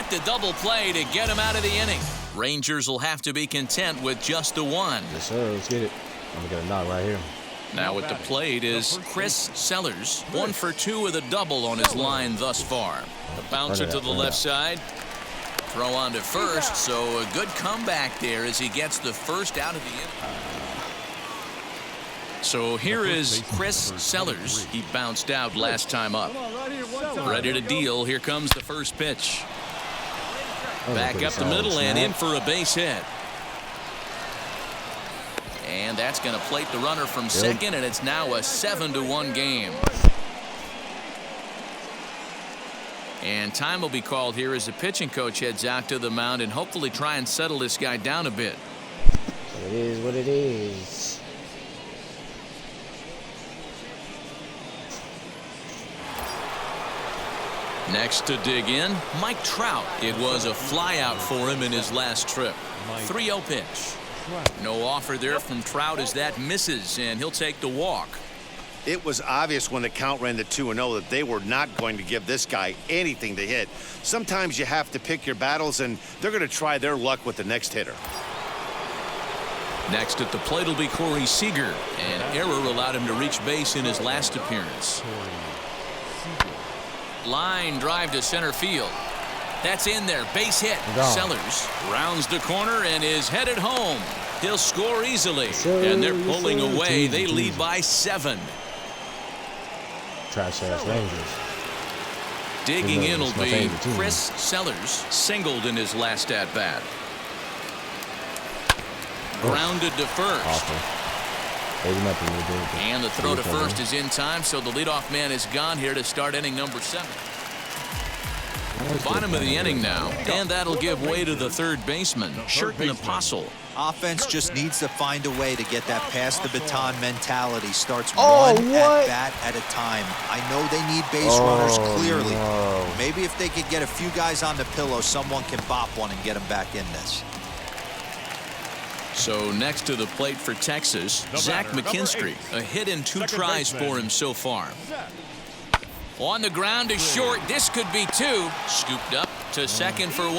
get the double play to get him out of the inning. Rangers will have to be content with just the one. Yes, sir. Let's get it. I'm going to get a knock right here. Now at the plate is Chris Sellers. 1 for 2 with a double on his line thus far. The bouncer to the left side. Throw on to first, so a good comeback there as he gets the first out of the inning. So here is Chris Sellers. He bounced out last time up. Ready to deal. Here comes the first pitch. Back up the middle and in for a base hit. And that's going to plate the runner from second, and it's now a 7-1 game. And time will be called here as the pitching coach heads out to the mound and hopefully try and settle this guy down a bit. It is what it is. Next to dig in, Mike Trout. It was a flyout for him in his last trip. 3-0 pitch. No offer there from Trout as that misses, and he'll take the walk. It was obvious when the count ran to 2-0 that they were not going to give this guy anything to hit. Sometimes you have to pick your battles, and they're going to try their luck with the next hitter. Next at the plate will be Corey Seager. An error allowed him to reach base in his last appearance. Line drive to center field. That's in there. Base hit. Sellers rounds the corner and is headed home. He'll score easily. And they're pulling away. They lead by 7. Trash-ass Rangers. Digging in will be Chris Sellers. Singled in his last at-bat. Grounded to first. And the throw to first is in time, so the leadoff man is gone here to start inning number 7. Bottom of the inning now, and that'll give way to the third baseman, Sherton Apostle. Offense just needs to find a way to get that pass the baton mentality. Starts one at bat at a time. I know they need base runners clearly. No. Maybe if they could get a few guys on the pillow, someone can bop one and get them back in this. So next to the plate for Texas, Zach McKinstry. A hit and 2 tries for him so far. On the ground is short. This could be 2. Scooped up to second for 1.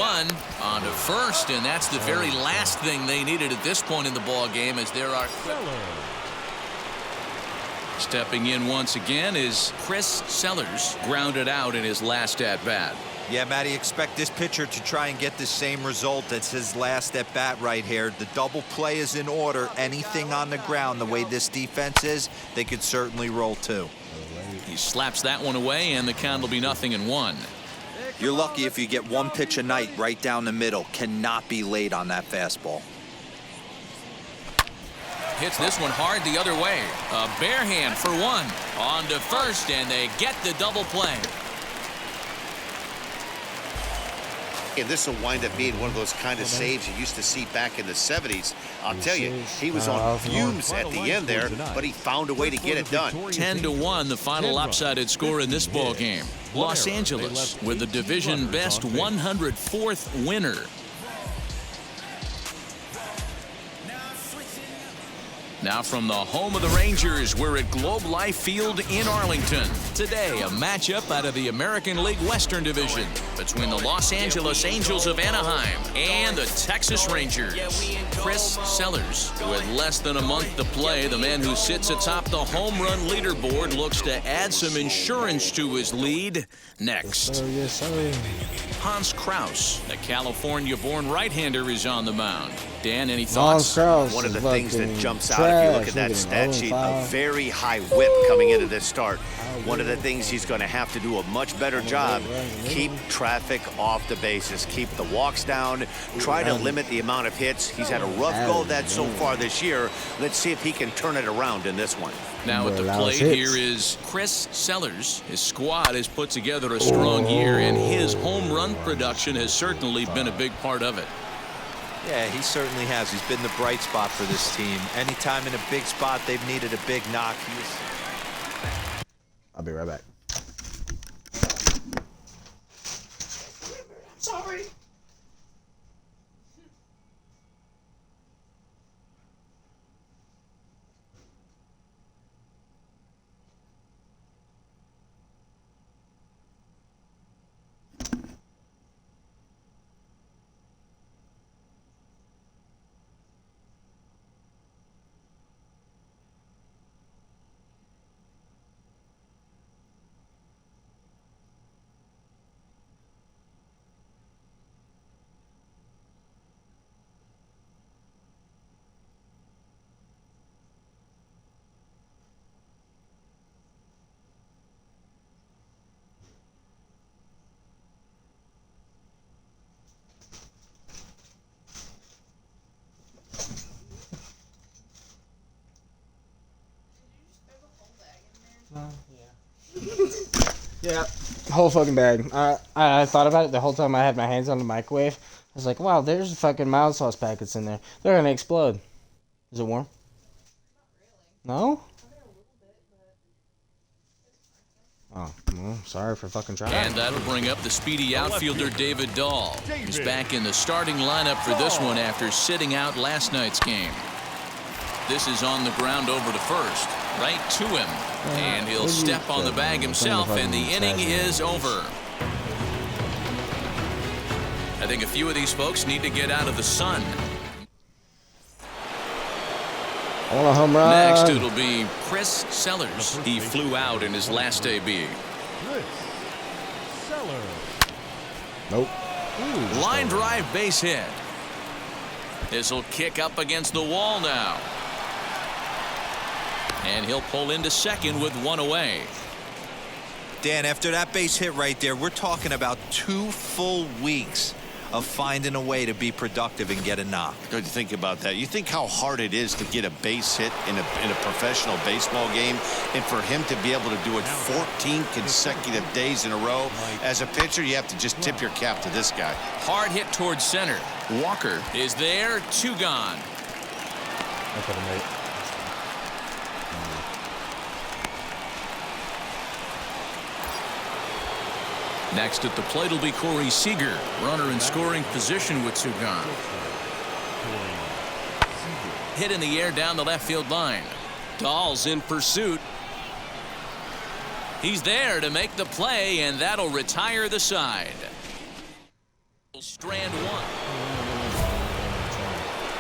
On to first, and that's the very last thing they needed at this point in the ball game, as there are. Stepping in once again is Chris Sellers, grounded out in his last at-bat. Yeah, Matty, expect this pitcher to try and get the same result. That's his last at bat right here. The double play is in order. Anything on the ground, the way this defense is, they could certainly roll 2. He slaps that one away, and the count will be 0-1. You're lucky if you get 1 pitch a night right down the middle. Cannot be late on that fastball. Hits this one hard the other way. A bare hand for 1. On to first, and they get the double play. And this will wind up being one of those kind of saves you used to see back in the 70s. I'll tell you, he was on fumes at the end there, but he found a way to get it done. 10-1, the final lopsided score in this ball game. Los Angeles with the division best 104th winner. Now from the home of the Rangers, we're at Globe Life Field in Arlington. Today, a matchup out of the American League Western Division between the Los Angeles Angels of Anaheim and the Texas Rangers. Chris Sellers, with less than a month to play, the man who sits atop the home run leaderboard looks to add some insurance to his lead. Next, Hans Kraus, the California-born right-hander, is on the mound. Dan, any thoughts? One of the things that jumps out if you look at that stat sheet, a very high whip coming into this start. One of the things he's going to have to do a much better job, keep traffic off the bases, keep the walks down, try to limit the amount of hits. He's had a rough go of that so far this year. Let's see if he can turn it around in this one. Now at the plate here is Chris Sellers. His squad has put together a strong year, and his home run production has certainly been a big part of it. Yeah, he certainly has. He's been the bright spot for this team. Anytime in a big spot they've needed a big knock, I'll be right back. Sorry. Yeah. Whole fucking bag. I thought about it the whole time I had my hands on the microwave. I was like, wow, there's fucking mild sauce packets in there. They're gonna explode. Is it warm? No? Oh, well, sorry for fucking trying. And that'll bring up the speedy outfielder David Dahl, who's back in the starting lineup for this one after sitting out last night's game. This is on the ground over to first, right to him. And he'll step on the bag himself, and the inning is over. I think a few of these folks need to get out of the sun. I want a home run. Next, it'll be Chris Sellers. He flew out in his last AB. Chris Sellers. Nope. Line drive base hit. This will kick up against the wall now. And he'll pull into second with one away. Dan, after that base hit right there, we're talking about 2 full weeks of finding a way to be productive and get a knock. Good to think about that. You think how hard it is to get a base hit in a professional baseball game, and for him to be able to do it 14 consecutive days in a row. As a pitcher, you have to just tip your cap to this guy. Hard hit towards center. Walker is there, 2 gone. Next at the plate will be Corey Seager, runner in scoring position with 2 gone. Hit in the air down the left field line. Dahl's in pursuit. He's there to make the play, and that'll retire the side. Strand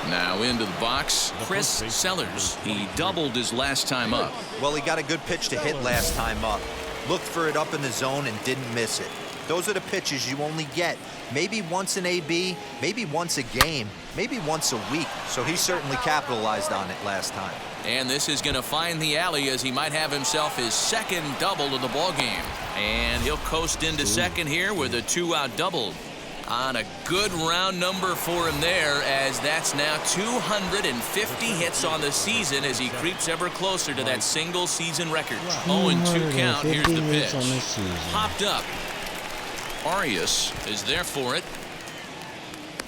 1. Now into the box, Chris Sellers. He doubled his last time up. Well, he got a good pitch to hit last time up. Looked for it up in the zone and didn't miss it. Those are the pitches you only get maybe once an AB, maybe once a game, maybe once a week. So he certainly capitalized on it last time. And this is going to find the alley as he might have himself his second double of the ball game. And he'll coast into second here with a 2-out double. On a good round number for him there, as that's now 250 hits on the season as he creeps ever closer to that single season record. 0-2 count. Here's the pitch. Popped up. Arias is there for it.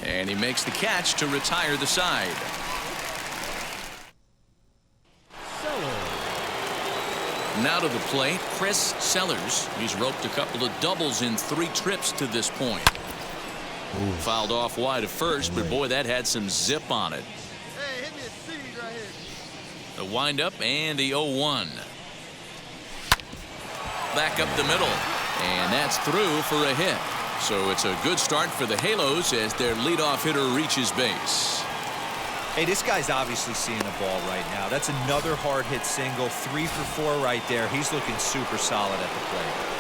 And he makes the catch to retire the side. Now to the plate, Chris Sellers. He's roped a couple of doubles in 3 trips to this point. Ooh. Fouled off wide at first, but boy, that had some zip on it. Hey, hit me a seed right here. The windup and the 0-1. Back up the middle, and that's through for a hit. So it's a good start for the Halos as their leadoff hitter reaches base. Hey, this guy's obviously seeing the ball right now. That's another hard hit single, 3 for 4 right there. He's looking super solid at the plate.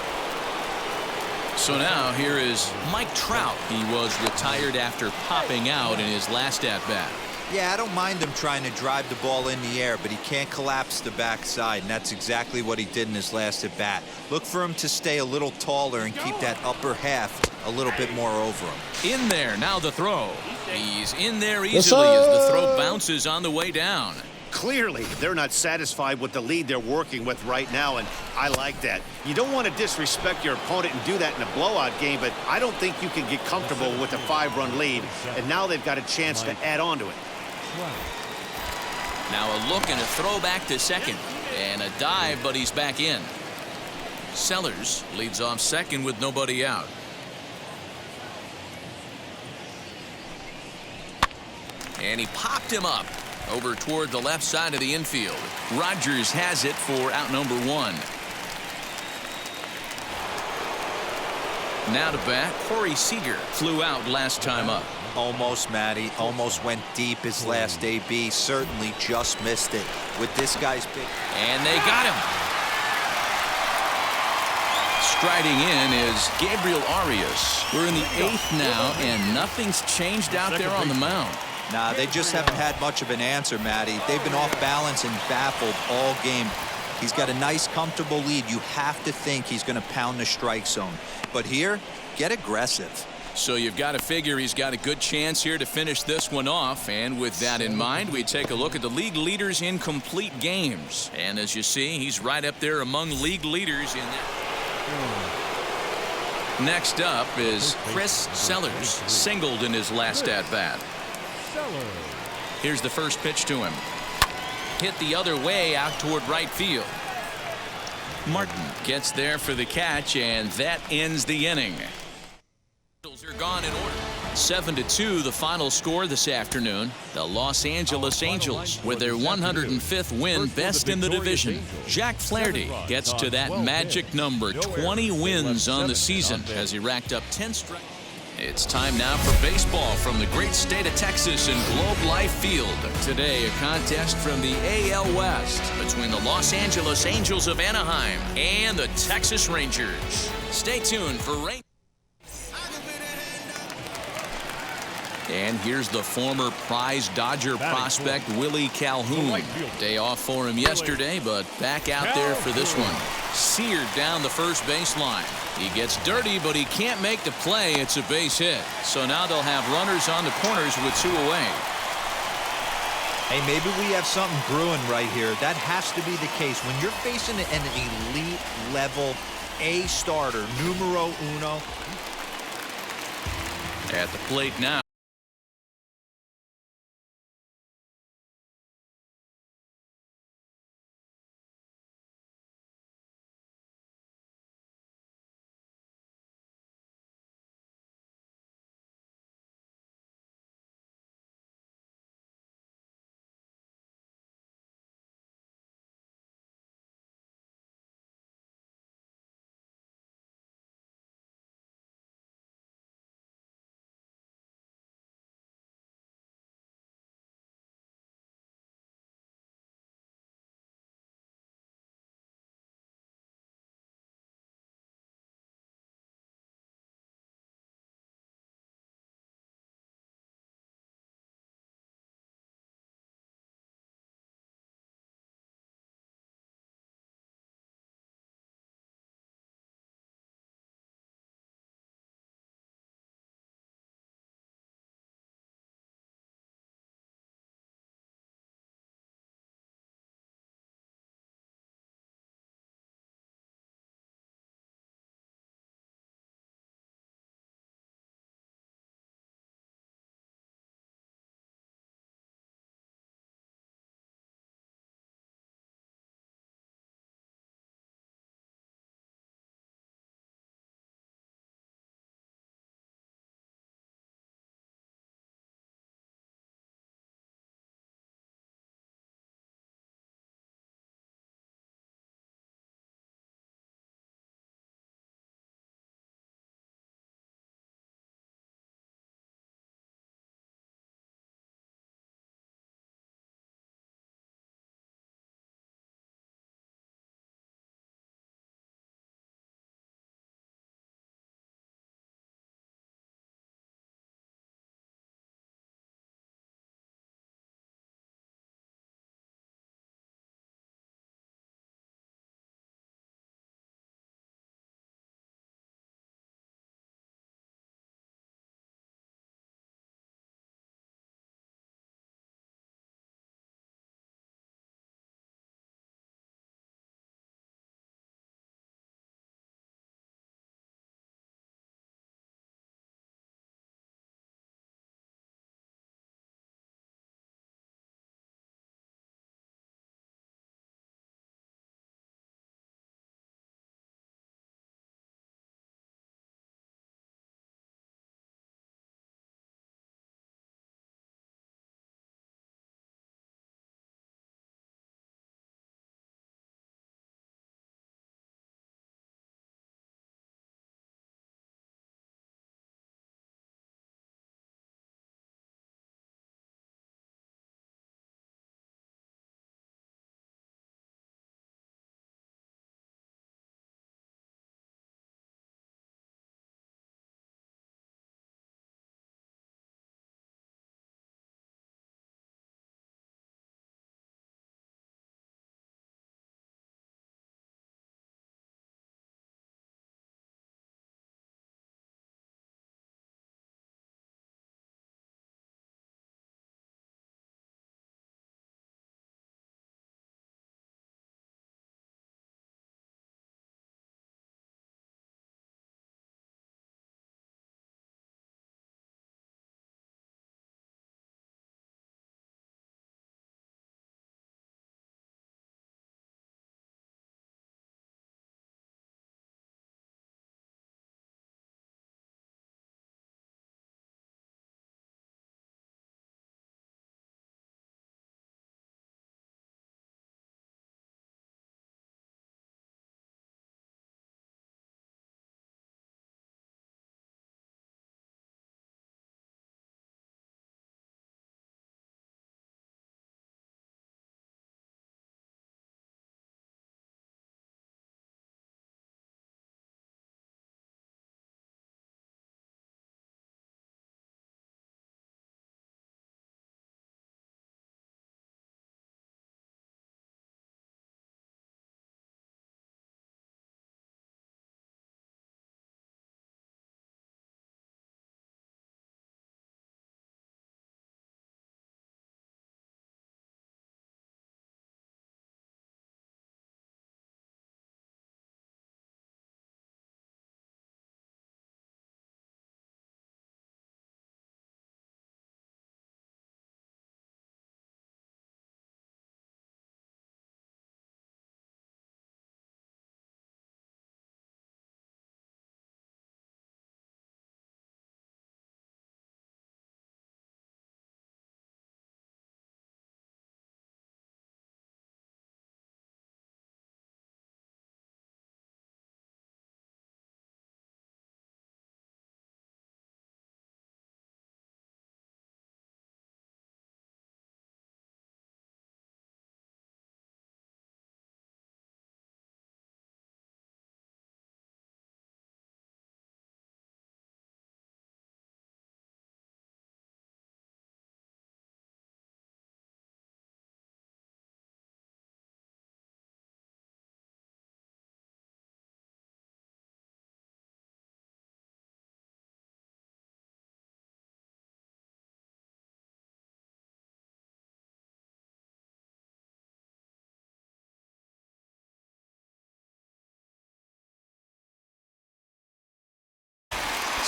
So now here is Mike Trout. He was retired after popping out in his last at-bat. Yeah, I don't mind him trying to drive the ball in the air, but he can't collapse the backside, and that's exactly what he did in his last at-bat. Look for him to stay a little taller and keep that upper half a little bit more over him. In there, now the throw. He's in there easily as the throw bounces on the way down. Clearly, they're not satisfied with the lead they're working with right now, and I like that. You don't want to disrespect your opponent and do that in a blowout game, but I don't think you can get comfortable with a 5-run lead, and now they've got a chance to add on to it. Now a look and a throw back to second, and a dive, but he's back in. Sellers leads off second with nobody out. And he popped him up over toward the left side of the infield. Rogers has it for out number 1. Now to bat, Corey Seager flew out last time up. Almost, Matty. Almost went deep his last AB. Certainly just missed it with this guy's big. And they got him. Striding in is Gabriel Arias. We're in the 8th now, and nothing's changed out there on the mound. Nah, they just haven't had much of an answer, Matty. They've been off balance and baffled all game. He's got a nice, comfortable lead. You have to think he's going to pound the strike zone. But here, get aggressive. So you've got to figure he's got a good chance here to finish this one off. And with that in mind, we take a look at the league leaders in complete games. And as you see, he's right up there among league leaders in that. Next up is Chris Sellers, singled in his last at-bat. Here's the first pitch to him. Hit the other way out toward right field. Martin gets there for the catch, and that ends the inning. Are gone in order. 7-2 the final score this afternoon. The Los Angeles Angels with their 105th win, best in the division. Jack Flaherty gets to that magic number, 20 wins on the season as he racked up 10 straight. It's time now for baseball from the great state of Texas and Globe Life Field. Today, a contest from the AL West between the Los Angeles Angels of Anaheim and the Texas Rangers. Stay tuned for Rangers. And here's the former prize Dodger prospect, Willie Calhoun. Day off for him yesterday, but back out there for this one. Seared down the first baseline. He gets dirty, but he can't make the play. It's a base hit. So now they'll have runners on the corners with 2 away. Hey, maybe we have something brewing right here. That has to be the case. When you're facing an elite level A starter, numero uno. At the plate now.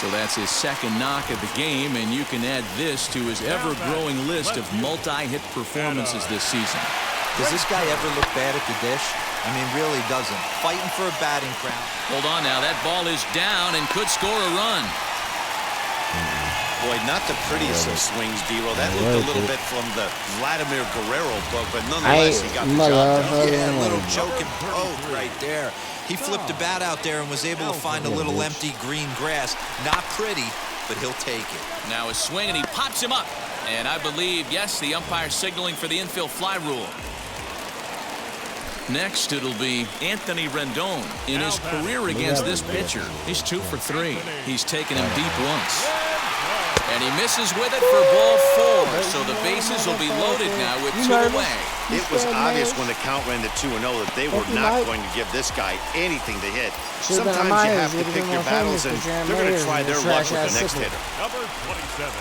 So that's his second knock of the game, and you can add this to his ever-growing list of multi-hit performances this season. Does this guy ever look bad at the dish? I mean, really doesn't. Fighting for a batting crown. Hold on now. That ball is down and could score a run. Boy, not the prettiest of swings, D-Roll. That looked a little bit from the Vladimir Guerrero book, but nonetheless, he got the job done. Yeah, a little choking poke right there. He flipped the bat out there and was able to find a little empty green grass. Not pretty, but he'll take it. Now a swing, and he pops him up. And I believe, yes, the umpire signaling for the infield fly rule. Next, it'll be Anthony Rendon. In his career against this pitcher, he's 2 for 3. He's taken him deep once. And he misses with it for ball 4. So the bases will be loaded now with 2 away. It was obvious when the count ran to 2-0 that they were not going to give this guy anything to hit. Sometimes you have to pick your battles, and they're going to try their luck with the next hitter. Number 27.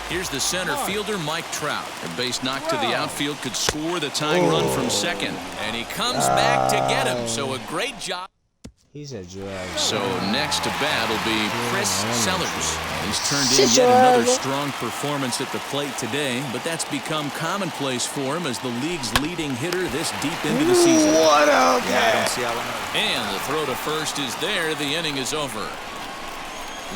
Here's the center fielder, Mike Trout. A base knock to the outfield could score the tying run from second. And he comes back to get him. So a great job. He's a drag. So next to bat will be Chris Sellers. He's turned in yet another strong performance at the plate today, but that's become commonplace for him as the league's leading hitter this deep into the season. What up, I don't see how that. And the throw to first is there. The inning is over.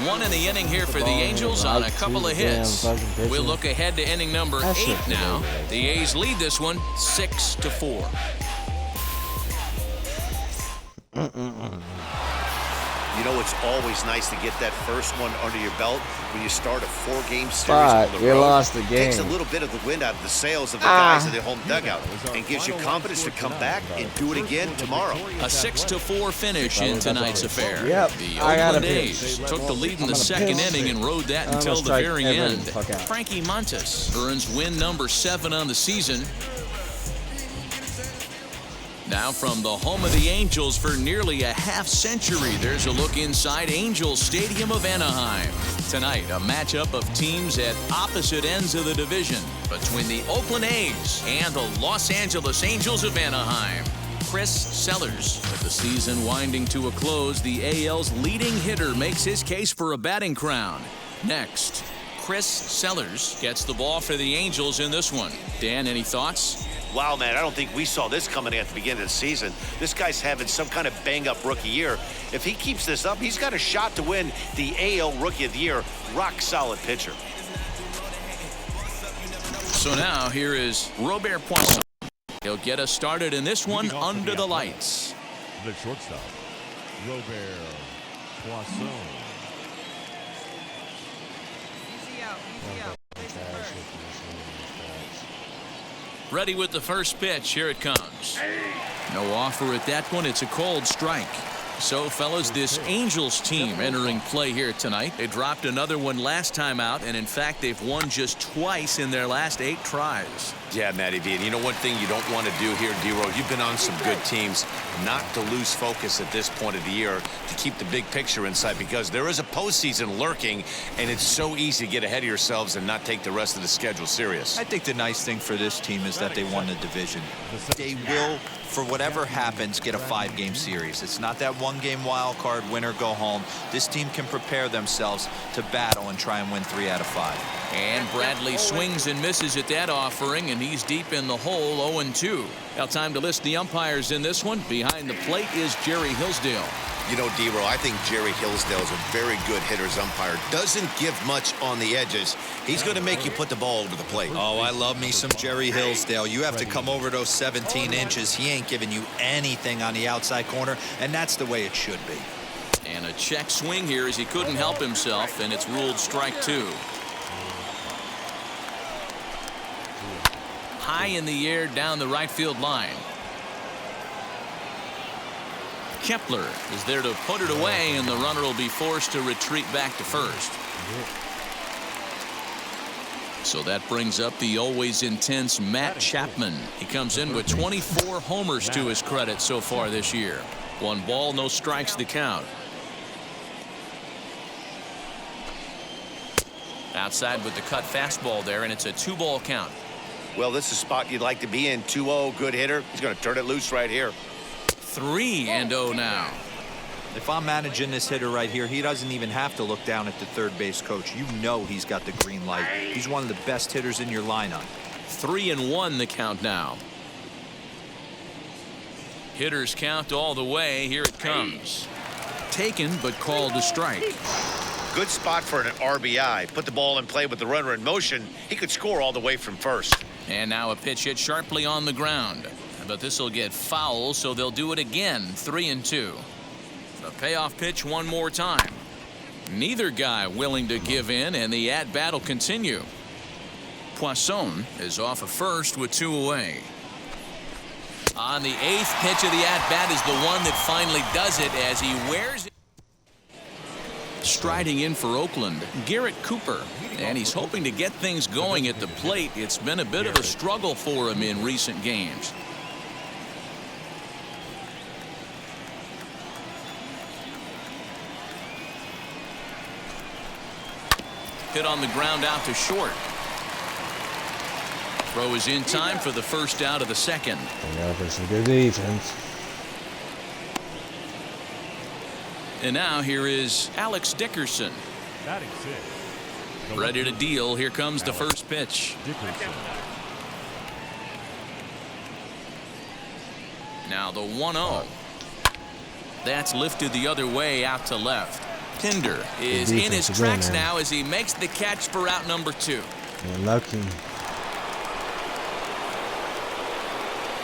1 in the inning here for the Angels on a couple of hits. We'll look ahead to inning number 8 now. The A's lead this one 6-4. You know, it's always nice to get that first one under your belt when you start a 4-game series on the road. You lost the game. Takes a little bit of the wind out of the sails of the guys in the home dugout and gives you confidence to come back and do it again tomorrow. A 6-4 finish in tonight's affair. Yep. The Oakland A's took the lead in the second inning and rode that until the very end. Frankie Montas earns win number 7 on the season. Now from the home of the Angels for nearly a half-century, there's a look inside Angels Stadium of Anaheim. Tonight, a matchup of teams at opposite ends of the division between the Oakland A's and the Los Angeles Angels of Anaheim. Chris Sellers. With the season winding to a close, the AL's leading hitter makes his case for a batting crown. Next, Chris Sellers gets the ball for the Angels in this one. Dan, any thoughts? Wow, man, I don't think we saw this coming at the beginning of the season. This guy's having some kind of bang-up rookie year. If he keeps this up, he's got a shot to win the AL Rookie of the Year. Rock-solid pitcher. So now here is Robert Poisson. He'll get us started in this one under the lights. The shortstop, Robert Poisson. Ready with the first pitch. Here it comes. No offer at that one. It's a cold strike. So, fellas, this Angels team entering play here tonight. They dropped another one last time out, and in fact, they've won just twice in their last 8 tries. Yeah, Matty V. And you know one thing you don't want to do here, D-Row, you've been on some good teams, not to lose focus at this point of the year, to keep the big picture in sight, because there is a postseason lurking, and it's so easy to get ahead of yourselves and not take the rest of the schedule serious. I think the nice thing for this team is that they won the division. They will, for whatever happens, get a 5-game series. It's not that 1-game wild card, win or go home. This team can prepare themselves to battle and try and win 3 out of 5. And Bradley swings and misses at that offering, and he's deep in the hole, 0-2. Now time to list the umpires in this one. Behind the plate is Jerry Hillsdale. You know, D-Row, I think Jerry Hillsdale is a very good hitter's umpire. Doesn't give much on the edges. He's going to make you put the ball over the plate. Oh, I love me some Jerry Hillsdale. You have to come over those 17 inches. He ain't giving you anything on the outside corner, and that's the way it should be. And a check swing here as he couldn't help himself, and it's ruled strike 2. High in the air down the right field line. Kepler is there to put it away, and the runner will be forced to retreat back to first. So that brings up the always intense Matt Chapman. He comes in with 24 homers to his credit so far this year. 1 ball, no strikes to count. Outside with the cut fastball there, and it's a 2-ball count. Well, this is a spot you'd like to be in. 2-0, good hitter. He's going to turn it loose right here. 3-0 now. If I'm managing this hitter right here, he doesn't even have to look down at the third base coach. You know he's got the green light. He's one of the best hitters in your lineup. 3-1 the count now. Hitters count all the way. Here it comes. Taken but called a strike. Good spot for an RBI. Put the ball in play with the runner in motion. He could score all the way from first. And now a pitch hit sharply on the ground. But this will get foul, so they'll do it again. 3-2. The payoff pitch one more time. Neither guy willing to give in, and the at-bat will continue. Poisson is off of first with 2 away. On the 8th pitch of the at-bat is the one that finally does it as he wears it. Striding in for Oakland, Garrett Cooper, and he's hoping to get things going at the plate. It's been a bit of a struggle for him in recent games. Hit on the ground out to short. Throw is in time for the first out of the second. Yeah, for some good defense. And now here is Alex Dickerson. Batting 6. Ready to deal. Here comes the first pitch. Dickerson. Now the 1-0. That's lifted the other way out to left. Pinder is in his tracks now as he makes the catch for out number 2. Yeah, lucky.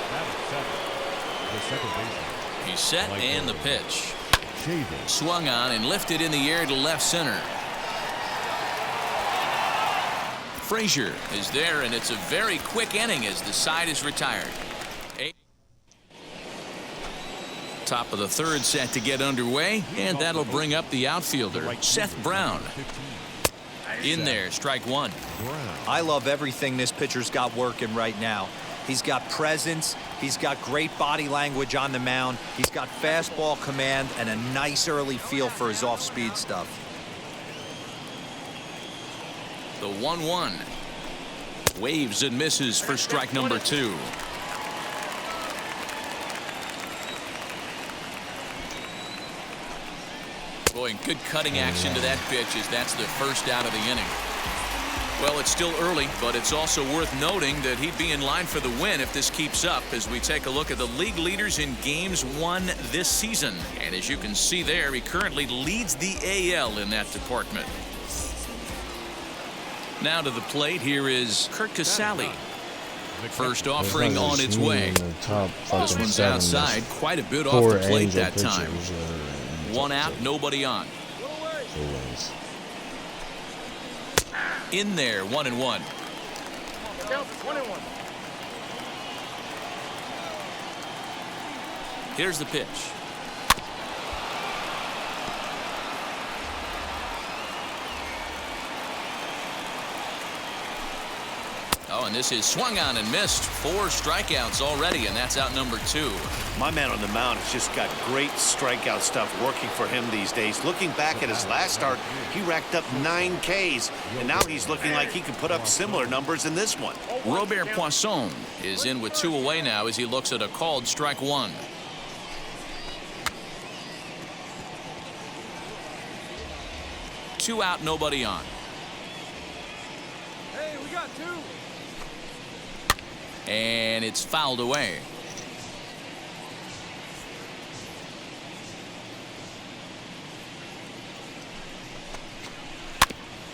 Batting 7. The second baseman. He's set and the pitch. Shaving. Swung on and lifted in the air to left center. Frazier is there, and it's a very quick inning as the side is retired. Top of the third set to get underway, and that'll bring up the outfielder, Seth Brown. In there, strike 1. I love everything this pitcher's got working right now. He's got presence. He's got great body language on the mound. He's got fastball command and a nice early feel for his off-speed stuff. The 1-1. Waves and misses for strike number 2. Boy, good cutting action to that pitch as that's the first out of the inning. Well, it's still early, but it's also worth noting that he'd be in line for the win if this keeps up as we take a look at the league leaders in games won this season. And as you can see there, he currently leads the AL in that department. Now to the plate, here is Kurt Casale. First offering on its way. This one's outside, quite a bit off the plate that time. 1 out, nobody on. In there, 1-1. Here's the pitch. Oh, and this is swung on and missed. 4 strikeouts already, and that's out number 2. My man on the mound has just got great strikeout stuff working for him these days. Looking back at his last start, he racked up 9 Ks, and now he's looking like he could put up similar numbers in this one. Robert Poisson is in with 2 away now as he looks at a called strike 1. Two out, nobody on. Hey, we got 2. And it's fouled away.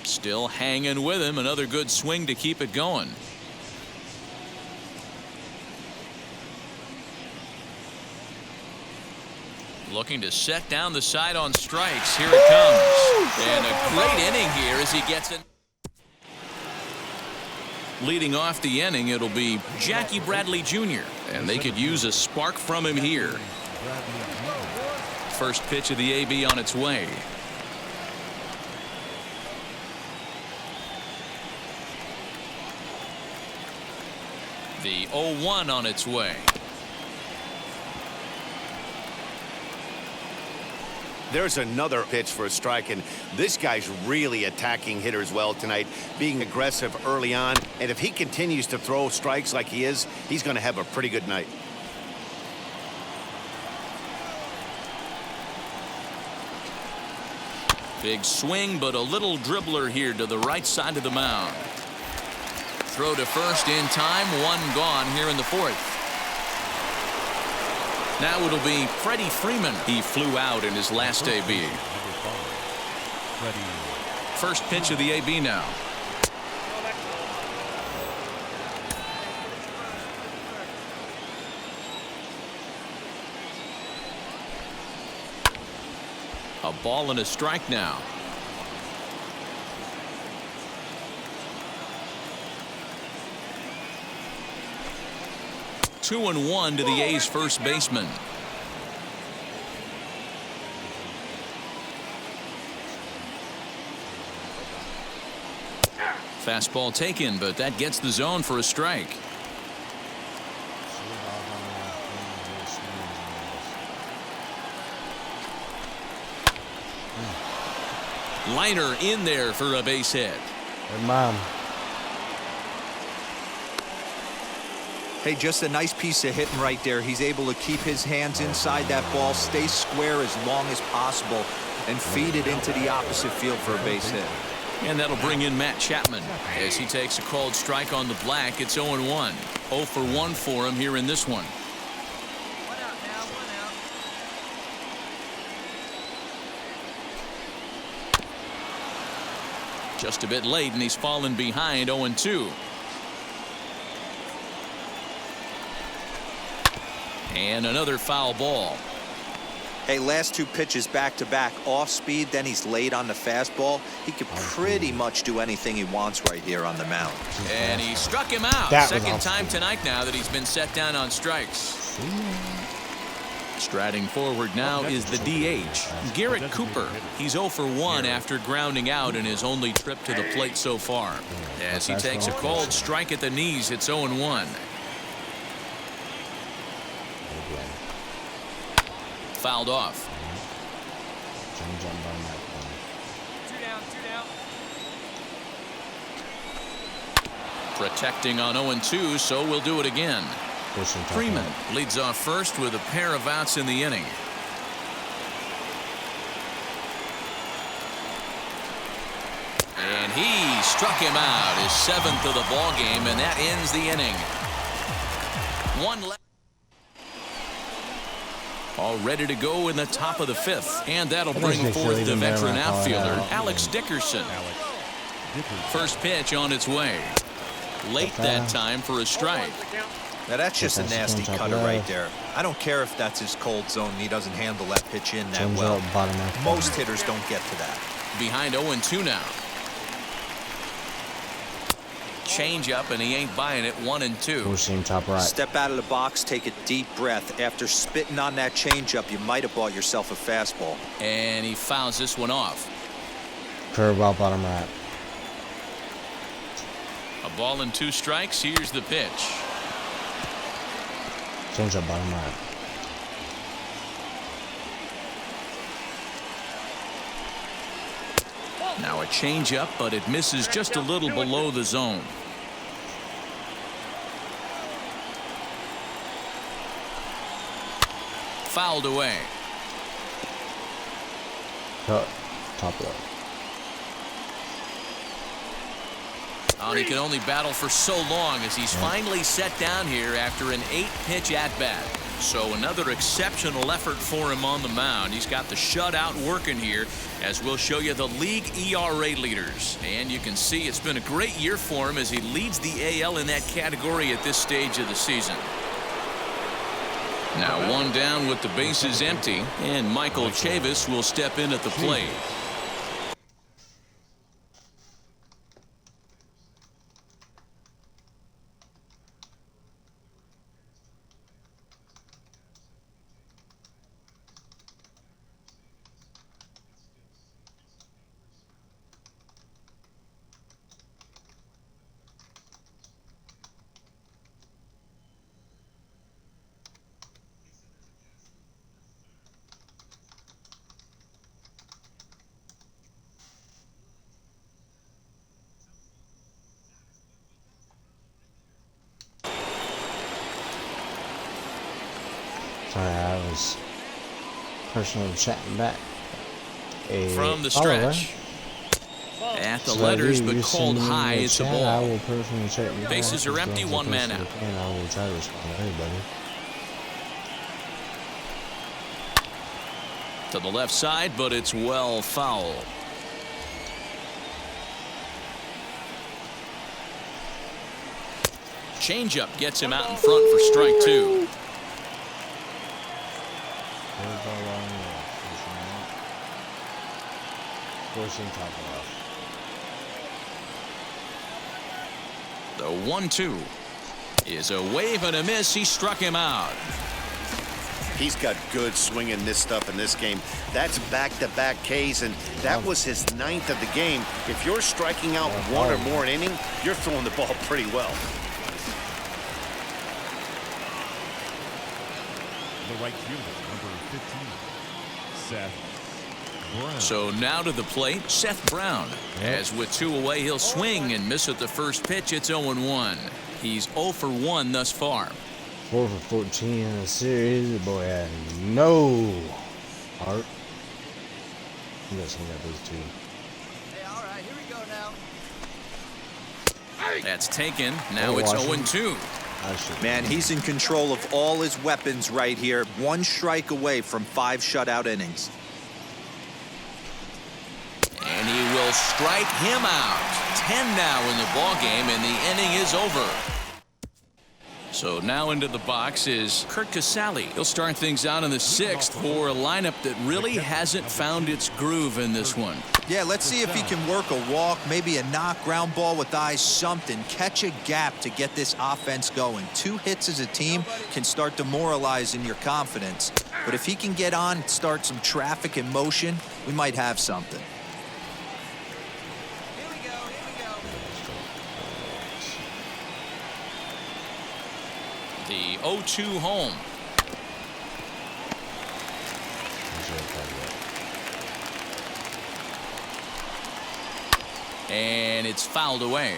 Still hanging with him. Another good swing to keep it going. Looking to set down the side on strikes. Here it comes. And a great inning here as he gets it. Leading off the inning, it'll be Jackie Bradley Jr., and they could use a spark from him here. First pitch of the AB on its way. The 0-1 on its way. There's another pitch for a strike, and this guy's really attacking hitters well tonight, being aggressive early on. And if he continues to throw strikes like he is, he's going to have a pretty good night. Big swing, but a little dribbler here to the right side of the mound. Throw to first in time. One gone here in the fourth. Now it'll be Freddie Freeman. He flew out in his last AB. First pitch of the AB now. A ball and a strike now. Two and one to the A's first baseman. Fastball taken, but that gets the zone for a strike. Liner in there for a base hit. Good mom. Hey, just a nice piece of hitting right there. He's able to keep his hands inside that ball, stay square as long as possible, and feed it into the opposite field for a base hit. And that'll bring in Matt Chapman as he takes a called strike on the black. It's 0-1. 0 for 1 for him here in this one. Just a bit late, and he's fallen behind. 0-2. And another foul ball. Hey, last two pitches back-to-back, off speed, then he's late on the fastball. He could pretty much do anything he wants right here on the mound. And he struck him out. Second time tonight now that he's been set down on strikes. Striding forward now is the DH, Garrett Cooper. He's 0 for 1 after grounding out in his only trip to the plate so far. As he takes a called strike at the knees, it's 0-1. Fouled off. Protecting on 0-2, so we'll do it again. Freeman leads off first with a pair of outs in the inning. And he struck him out, his 7th of the ball game, and that ends the inning. One left. All ready to go in the top of the 5th, and that'll bring forth the veteran outfielder Alex Dickerson. First pitch on its way. Late that time for a strike. Now that's just a nasty cutter right there. I don't care if that's his cold zone and he doesn't handle that pitch in that well. Most hitters don't get to that. Behind 0-2 now. Change up, and he ain't buying it. 1-2. Top right. Step out of the box, take a deep breath. After spitting on that changeup, you might have bought yourself a fastball. And he fouls this one off. Curveball bottom right. A ball and 2 strikes. Here's the pitch. Change up bottom right. Now a changeup, but it misses just a little below the zone. Fouled away. Cut. Top right. Oh, he can only battle for so long as he's finally set down here after an 8-pitch at-bat. So another exceptional effort for him on the mound. He's got the shutout working here, as we'll show you the league ERA leaders. And you can see it's been a great year for him as he leads the AL in that category at this stage of the season. Now one down with the bases empty, and Michael Chavis will step in at the plate. Sorry, I was personally chatting back. From the follow, right? stretch. At the So letters, you but send called me high. a It's a chat, I ball. will personally check you Bases back are as empty, well as one man I out. can. I will try to respond to everybody. To the left side, but it's well foul. Changeup gets him out in front for strike 2. Forcing top off. The 1-2 is a wave and a miss. He struck him out. He's got good swing in this stuff in this game. That's back-to-back Ks, and that was his 9th of the game. If you're striking out one or more an inning, you're throwing the ball pretty well. The right fielder, number 15, Seth Brown. So now to the plate, Seth Brown. As with 2 away, he'll swing and miss at the first pitch. It's 0-1. He's 0 for 1 thus far. 4 for 14 in the series. The boy had no heart. I'm guessing that those 2. Hey, all right, here we go now. That's taken. Now it's 0-2. Man, he's in control of all his weapons right here. 1 strike away from 5 shutout innings. And he will strike him out. 10 now in the ballgame, and the inning is over. So now into the box is Curt Casali. He'll start things out in the 6th for a lineup that really hasn't found its groove in this one. Yeah, let's see if he can work a walk, maybe a knock, ground ball with eyes, something. Catch a gap to get this offense going. 2 hits as a team can start demoralizing your confidence. But if he can get on, start some traffic in motion, we might have something. Here we go, here we go. The 0-2 home. And it's fouled away.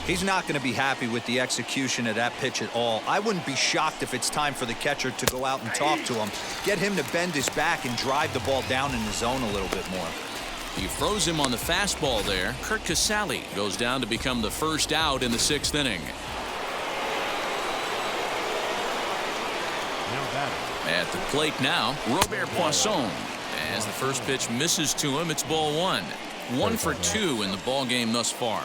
He's not going to be happy with the execution of that pitch at all. I wouldn't be shocked if it's time for the catcher to go out and talk to him. Get him to bend his back and drive the ball down in the zone a little bit more. He froze him on the fastball there. Curt Casali goes down to become the first out in the 6th inning. Now batting. At the plate now, Robert Poisson. As the first pitch misses to him, it's ball 1. 1 for 2 in the ball game thus far.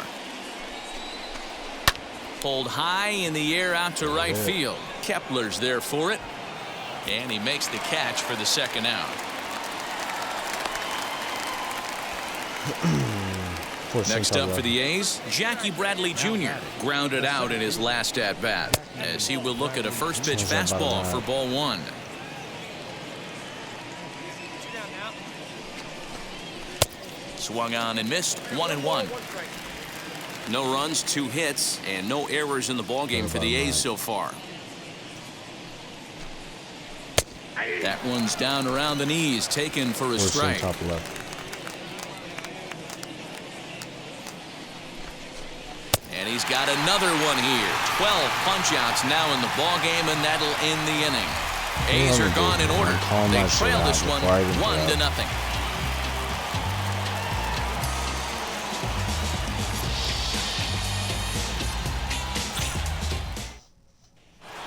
Pulled high in the air out to right field. Kepler's there for it. And he makes the catch for the 2nd out. Next up for the A's, Jackie Bradley Jr. grounded out in his last at-bat as he will look at a first pitch fastball for ball 1. Swung on and missed. 1-1. No runs, 2 hits, and no errors in the ballgame for the A's so far. That one's down around the knees, taken for a strike. Top left. And he's got another one here. 12 punch-outs now in the ballgame, and that'll end the inning. A's are gone in order. They trail this one 1-0.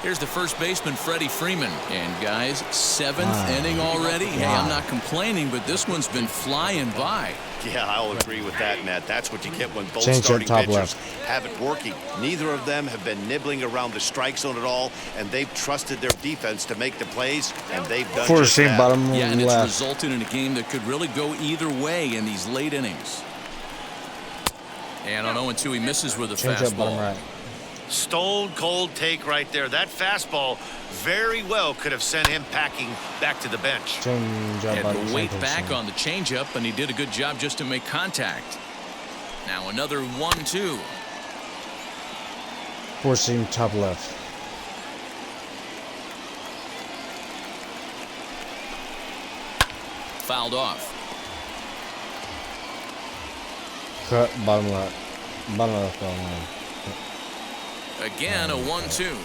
Here's the first baseman, Freddie Freeman. And, guys, 7th inning already. Hey, I'm not complaining, but this one's been flying by. Yeah, I'll agree with that, Matt. That's what you get when both Change starting top pitchers left. have it working. Neither of them have been nibbling around the strike zone at all, and they've trusted their defense to make the plays, and they've done just that. Bottom Yeah, and it's left. resulted in a game that could really go either way in these late innings. And on 0-2, he misses with a Change up bottom fastball. right. Stone cold take right there. That fastball very well could have sent him packing back to the bench. Change up Had bottom to wait center. back on the changeup, and he did a good job just to make contact. Now another 1-2. Forcing top left. Fouled off. Cut bottom left. Bottom left. Bottom left. Again, a 1-2.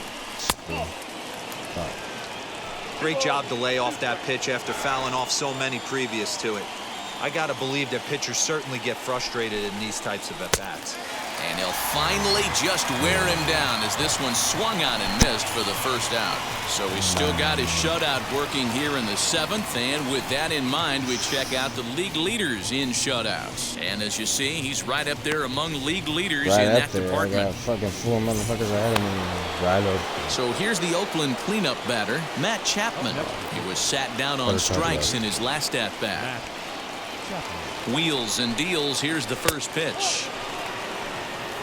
Great job to lay off that pitch after fouling off so many previous to it. I got to believe that pitchers certainly get frustrated in these types of at-bats. And he'll finally just wear him down as this one swung on and missed for the first out. So he's still got his shutout working here in the 7th. And with that in mind, we check out the league leaders in shutouts. And as you see, he's right up there among league leaders in that department. I got fucking 4 motherfuckers ahead of me. Right over. So here's the Oakland cleanup batter, Matt Chapman. He was sat down on strikes in his last at-bat. Wheels and deals. Here's the first pitch.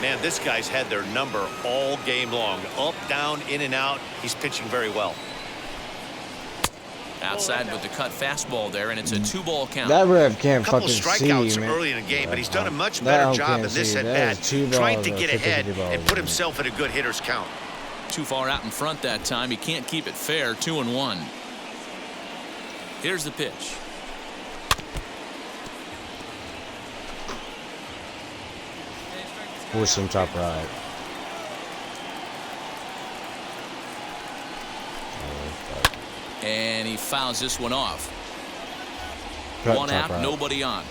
Man, this guy's had their number all game long. Up, down, in and out. He's pitching very well. Outside with the cut fastball there, and it's a 2-ball count. That ref can't Couple fucking strikeouts see, man. early in the game, but he's done a much better job in this at-bat, trying to get ahead and put himself in a good hitter's count. Too far out in front that time. He can't keep it fair. 2-1. Here's the pitch. Force him top right. And he fouls this one off. Cut One out, right. nobody on.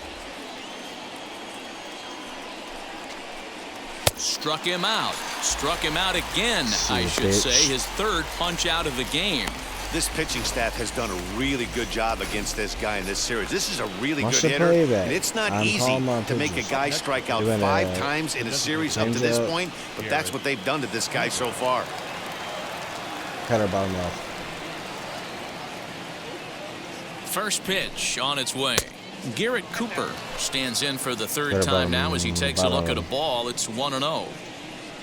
Struck him out. Struck him out again, I should say. His 3rd punch out of the game. This pitching staff has done a really good job against this guy in this series. This is a really What's good the hitter, playback? and it's not I'm easy calling my to make a pitches. guy strike out Doing 5 times in a series up to this change up. point, but that's what they've done to this guy so far. Cutter bottom off. First pitch on its way. Garrett Cooper stands in for the 3rd Cutter time bottom, now as he takes a bottom. look at a ball. It's 1-0.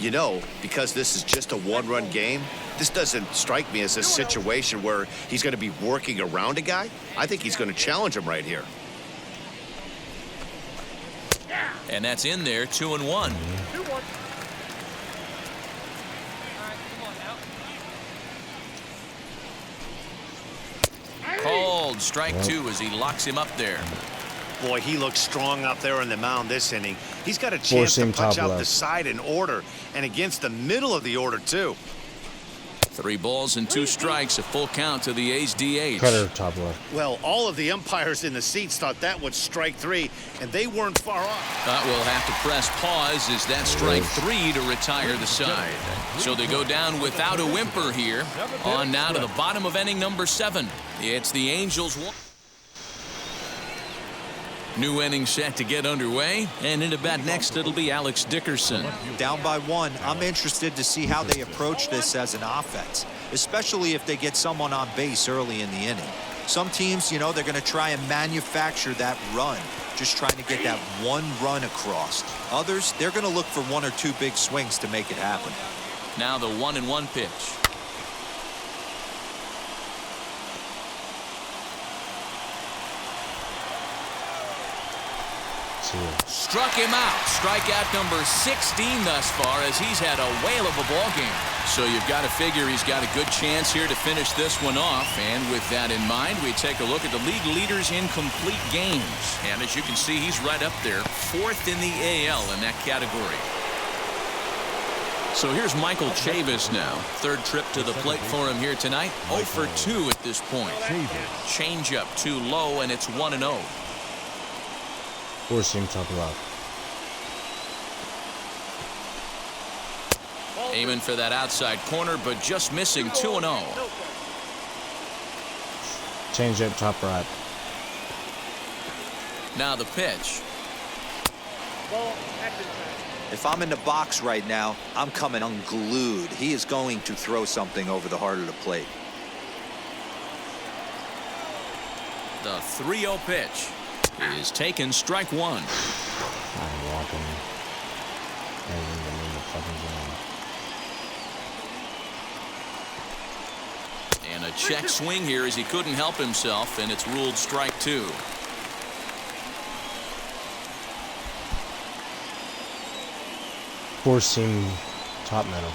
You know, because this is just a one-run game, this doesn't strike me as a situation where he's going to be working around a guy. I think he's going to challenge him right here. And that's in there, 2-1. Called strike 2 as he locks him up there. Boy, he looks strong up there on the mound this inning. He's got a chance to punch out the side in order, and against the middle of the order, too. 3 balls and 2 strikes, a full count to the A's DH. Cutter top left. Well, all of the umpires in the seats thought that was strike 3, and they weren't far off. We'll have to press pause as that strike 3 to retire the side. So they go down without a whimper here. On now to the bottom of inning number 7. It's the Angels. New inning set to get underway, and in at bat next it'll be Alex Dickerson. Down by 1, I'm interested to see how they approach this as an offense, especially if they get someone on base early in the inning. Some teams, you know, they're going to try and manufacture that run, just trying to get that one run across. Others, they're going to look for 1 or 2 big swings to make it happen. Now the 1-1 pitch. Struck him out. Strikeout number 16 thus far as he's had a whale of a ball game. So you've got to figure he's got a good chance here to finish this one off. And with that in mind, we take a look at the league leaders in complete games. And as you can see, he's right up there, 4th in the AL in that category. So here's Michael Chavis now. 3rd trip to the plate for him here tonight. 0 for 2 at this point. Change up too low, and it's 1-0. Force him top left. Aiming for that outside corner, but just missing. 2-0. Change up top right. Now the pitch. If I'm in the box right now, I'm coming unglued. He is going to throw something over the heart of the plate. The 3-0 pitch is taken, strike 1. I'm walking. In the fucking zone. And a check swing here as he couldn't help himself, and it's ruled strike 2. Force him top middle.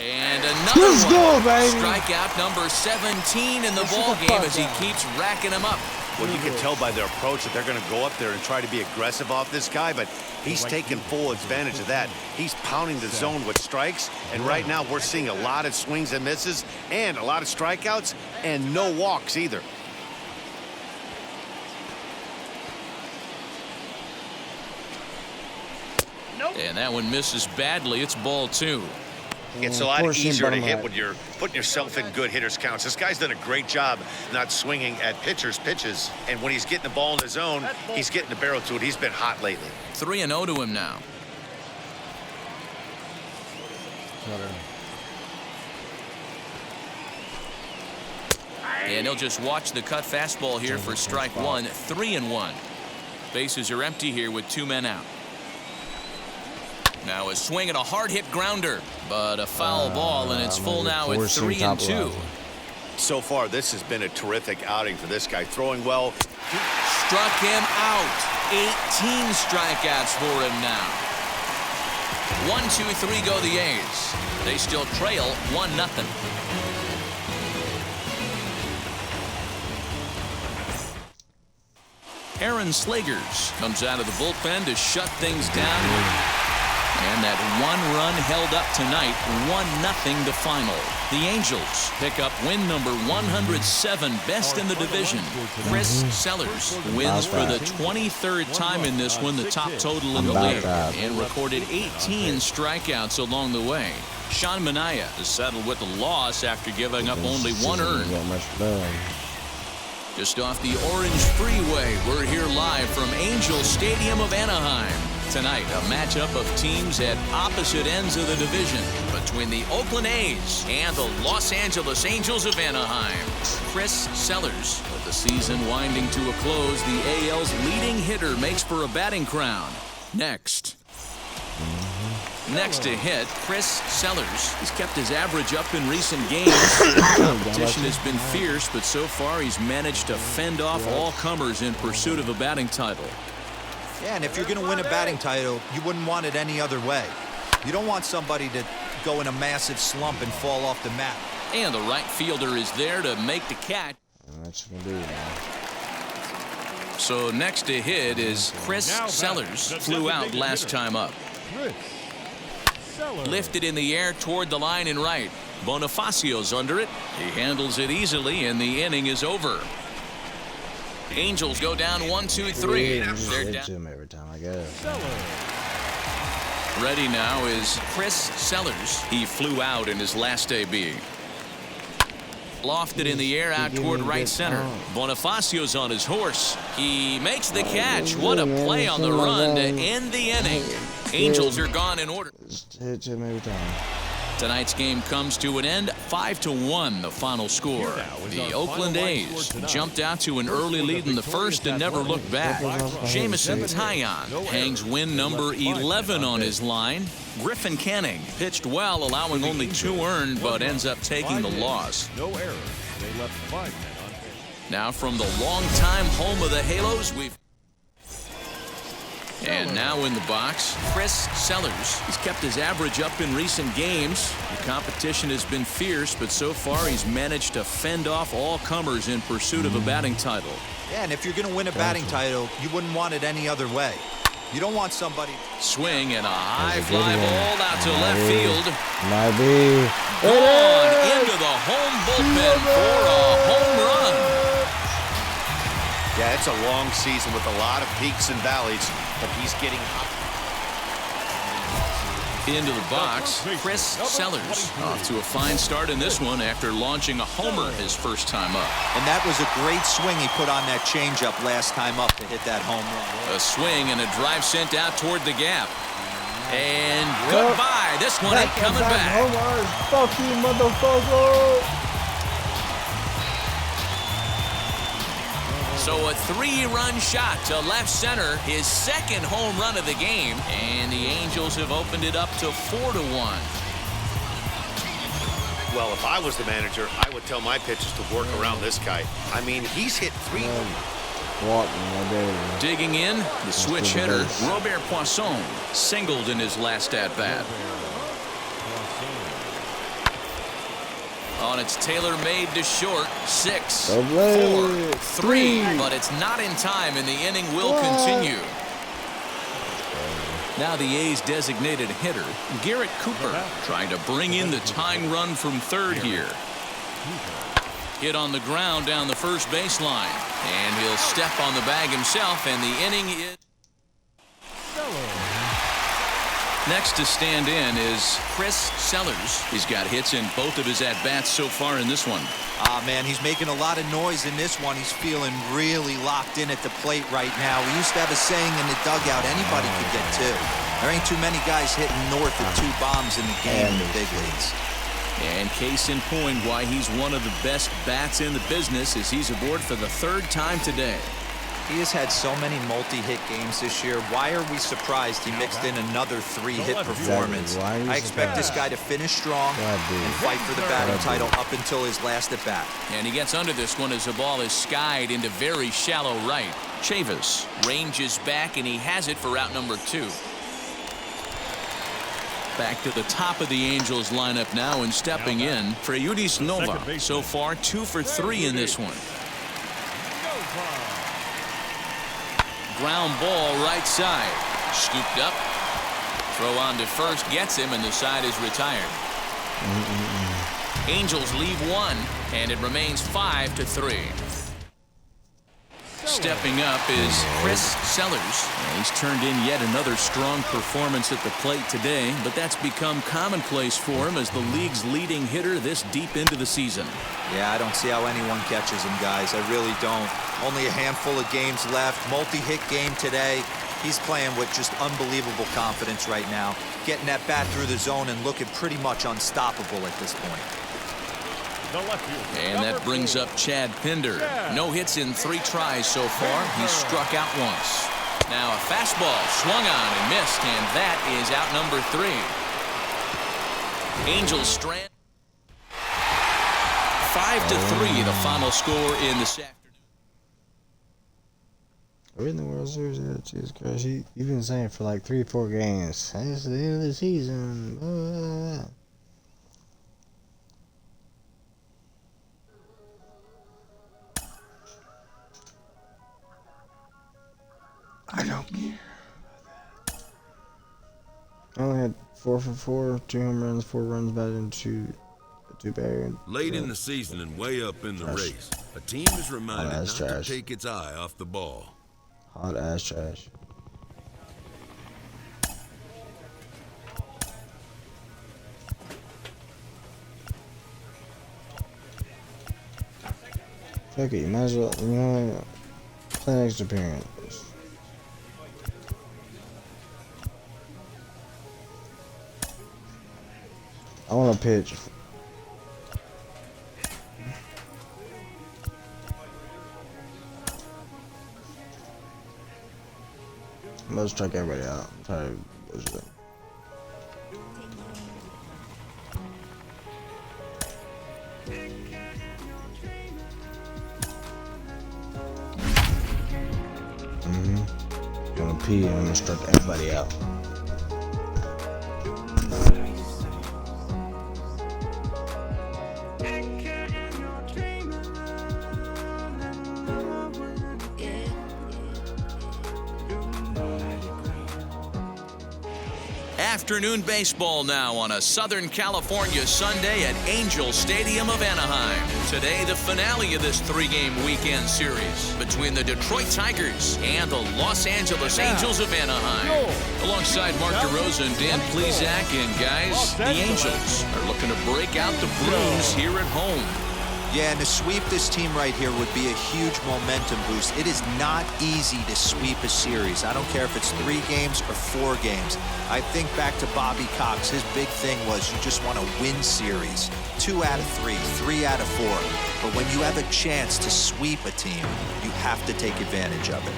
And another Let's one. go, baby. Strikeout number 17 in the ball game as he keeps racking them up. Well, you can tell by their approach that they're going to go up there and try to be aggressive off this guy, but he's taking full advantage of that. He's pounding the zone with strikes, and right now we're seeing a lot of swings and misses and a lot of strikeouts and no walks either. And that one misses badly. It's ball 2. It's a lot easier to hit when you're putting yourself in good hitters' counts. This guy's done a great job not swinging at pitchers' pitches. And when he's getting the ball in the zone, he's getting the barrel to it. He's been hot lately. 3-0 to him now. And he'll just watch the cut fastball here for strike 1. 3-1. Bases are empty here with 2 men out. Now a swing at a hard hit grounder, but a foul ball, and it's full now at 3-2. So far, this has been a terrific outing for this guy. Throwing well. Struck him out. 18 strikeouts for him now. 1-2-3 go the A's. They still trail 1-0. Aaron Slagers comes out of the bullpen to shut things down. And that 1 run held up tonight, 1-0 the final. The Angels pick up win number 107, best in the division. Chris Sellers wins for the 23rd time in this one, the top total in the league, and recorded 18 strikeouts along the way. Sean Manaea is settled with a loss after giving up only 1 earned. Just off the Orange Freeway, we're here live from Angel Stadium of Anaheim. Tonight, a matchup of teams at opposite ends of the division between the Oakland A's and the Los Angeles Angels of Anaheim. Chris Sellers, with the season winding to a close, the AL's leading hitter makes for a batting crown. Next to hit, Chris Sellers. He's kept his average up in recent games. The competition has been fierce, but so far he's managed to fend off all comers in pursuit of a batting title. Yeah, and if you're going to win a batting title, you wouldn't want it any other way. You don't want somebody to go in a massive slump and fall off the map. And the right fielder is there to make the catch. So next to hit is Chris Sellers. Flew out last time up. Lifted in the air toward the line and right. Bonifacio's under it. He handles it easily, and the inning is over. Angels go down 1-2-3. They're down. Every time I guess. Ready now is Chris Sellers. He flew out in his last AB. Lofted in the air out toward right center. Bonifacio's on his horse. He makes the catch. What a play on the run to end the inning. Angels are gone in order. Hit him every time. Tonight's game comes to an end, 5-1, the final score. The Oakland A's jumped out to an early lead in the first and never looked back. Jamison Taillon hangs win number 11 on his line. Griffin Canning pitched well, allowing only 2 earned, but ends up taking the loss. No errors. They left 5 men on base. Now from the longtime home of the Halos, and now in the box, Chris Sellers. He's kept his average up in recent games. The competition has been fierce, but so far he's managed to fend off all comers in pursuit of a batting title. Yeah, and if you're going to win a batting title, you wouldn't want it any other way. You don't want somebody... Swing and a high fly ball out to left field. Might be. Gone into the home bullpen for a home run. Yeah, it's a long season with a lot of peaks and valleys, but he's getting hot. Into the box, Chris Sellers off to a fine start in this one after launching a homer his first time up. And that was a great swing he put on that changeup last time up to hit that home run. A swing and a drive sent out toward the gap. And goodbye. This one ain't coming back. Fuck you, motherfucker. So a 3-run shot to left center, his second home run of the game, and the Angels have opened it up to 4-1. Well, if I was the manager, I would tell my pitchers to work around this guy. I mean, he's hit 3. Digging in, the switch hitter, Robert Poisson, singled in his last at-bat. On its tailor-made to short. 6, Go 4, Blade. 3. But it's not in time, and the inning will continue. Now the A's designated hitter, Garrett Cooper, trying to bring in the tying run from third here. Hit on the ground down the first baseline. And he'll step on the bag himself, and the inning is... Next to stand in is Chris Sellers. He's got hits in both of his at-bats so far in this one. Ah, man, he's making a lot of noise in this one. He's feeling really locked in at the plate right now. We used to have a saying in the dugout, anybody could get 2. There ain't too many guys hitting north of 2 bombs in the game in the big leagues. And case in point why he's one of the best bats in the business is he's aboard for the 3rd time today. He has had so many multi-hit games this year. Why are we surprised he mixed in another 3-hit performance? I expect this guy to finish strong and fight for the batting title up until his last at-bat. And he gets under this one as the ball is skied into very shallow right. Chavis ranges back, and he has it for out number 2. Back to the top of the Angels lineup now, and stepping in, Freyudis Nova. So far 2 for 3 in this one. Ground ball right side. Scooped up. Throw on to first gets him, and the side is retired. Angels leave 1, and it remains 5 to 3. Stepping up is Chris Sellers. And he's turned in yet another strong performance at the plate today, but that's become commonplace for him as the league's leading hitter this deep into the season. Yeah, I don't see how anyone catches him, guys. I really don't. Only a handful of games left. Multi-hit game today. He's playing with just unbelievable confidence right now. Getting that bat through the zone and looking pretty much unstoppable at this point. And that brings up Chad Pinder. No hits in 3 tries so far. He's struck out once. Now a fastball swung on and missed, and that is out number 3. Angels strand. 5 to 3, the final score in this afternoon. We're in the World Series. Jesus Christ. You've been saying for like 3-4 games. It's the end of the season. I don't care. I only had 4 for 4, 2 home runs, 4 runs batted, and 2 buried. Late in the season and way up in the race, a team is reminded not to take its eye off the ball. Hot ass trash. Fuck it, you might as well, you know, play an extra appearance. I want to pitch. I'm gonna strike everybody out. I'm tired of bullshit. Gonna pee and I'm gonna strike everybody out. Afternoon baseball now on a Southern California Sunday at Angel Stadium of Anaheim. Today, the finale of this 3-game weekend series between the Detroit Tigers and the Los Angeles Angels of Anaheim. Alongside Mark DeRosa and Dan Plesac, and guys, the Angels are looking to break out the brooms here at home. Yeah, and to sweep this team right here would be a huge momentum boost. It is not easy to sweep a series. I don't care if it's 3 games or 4 games. I think back to Bobby Cox. His big thing was you just want to win series. 2 out of 3, 3 out of 4. But when you have a chance to sweep a team, you have to take advantage of it.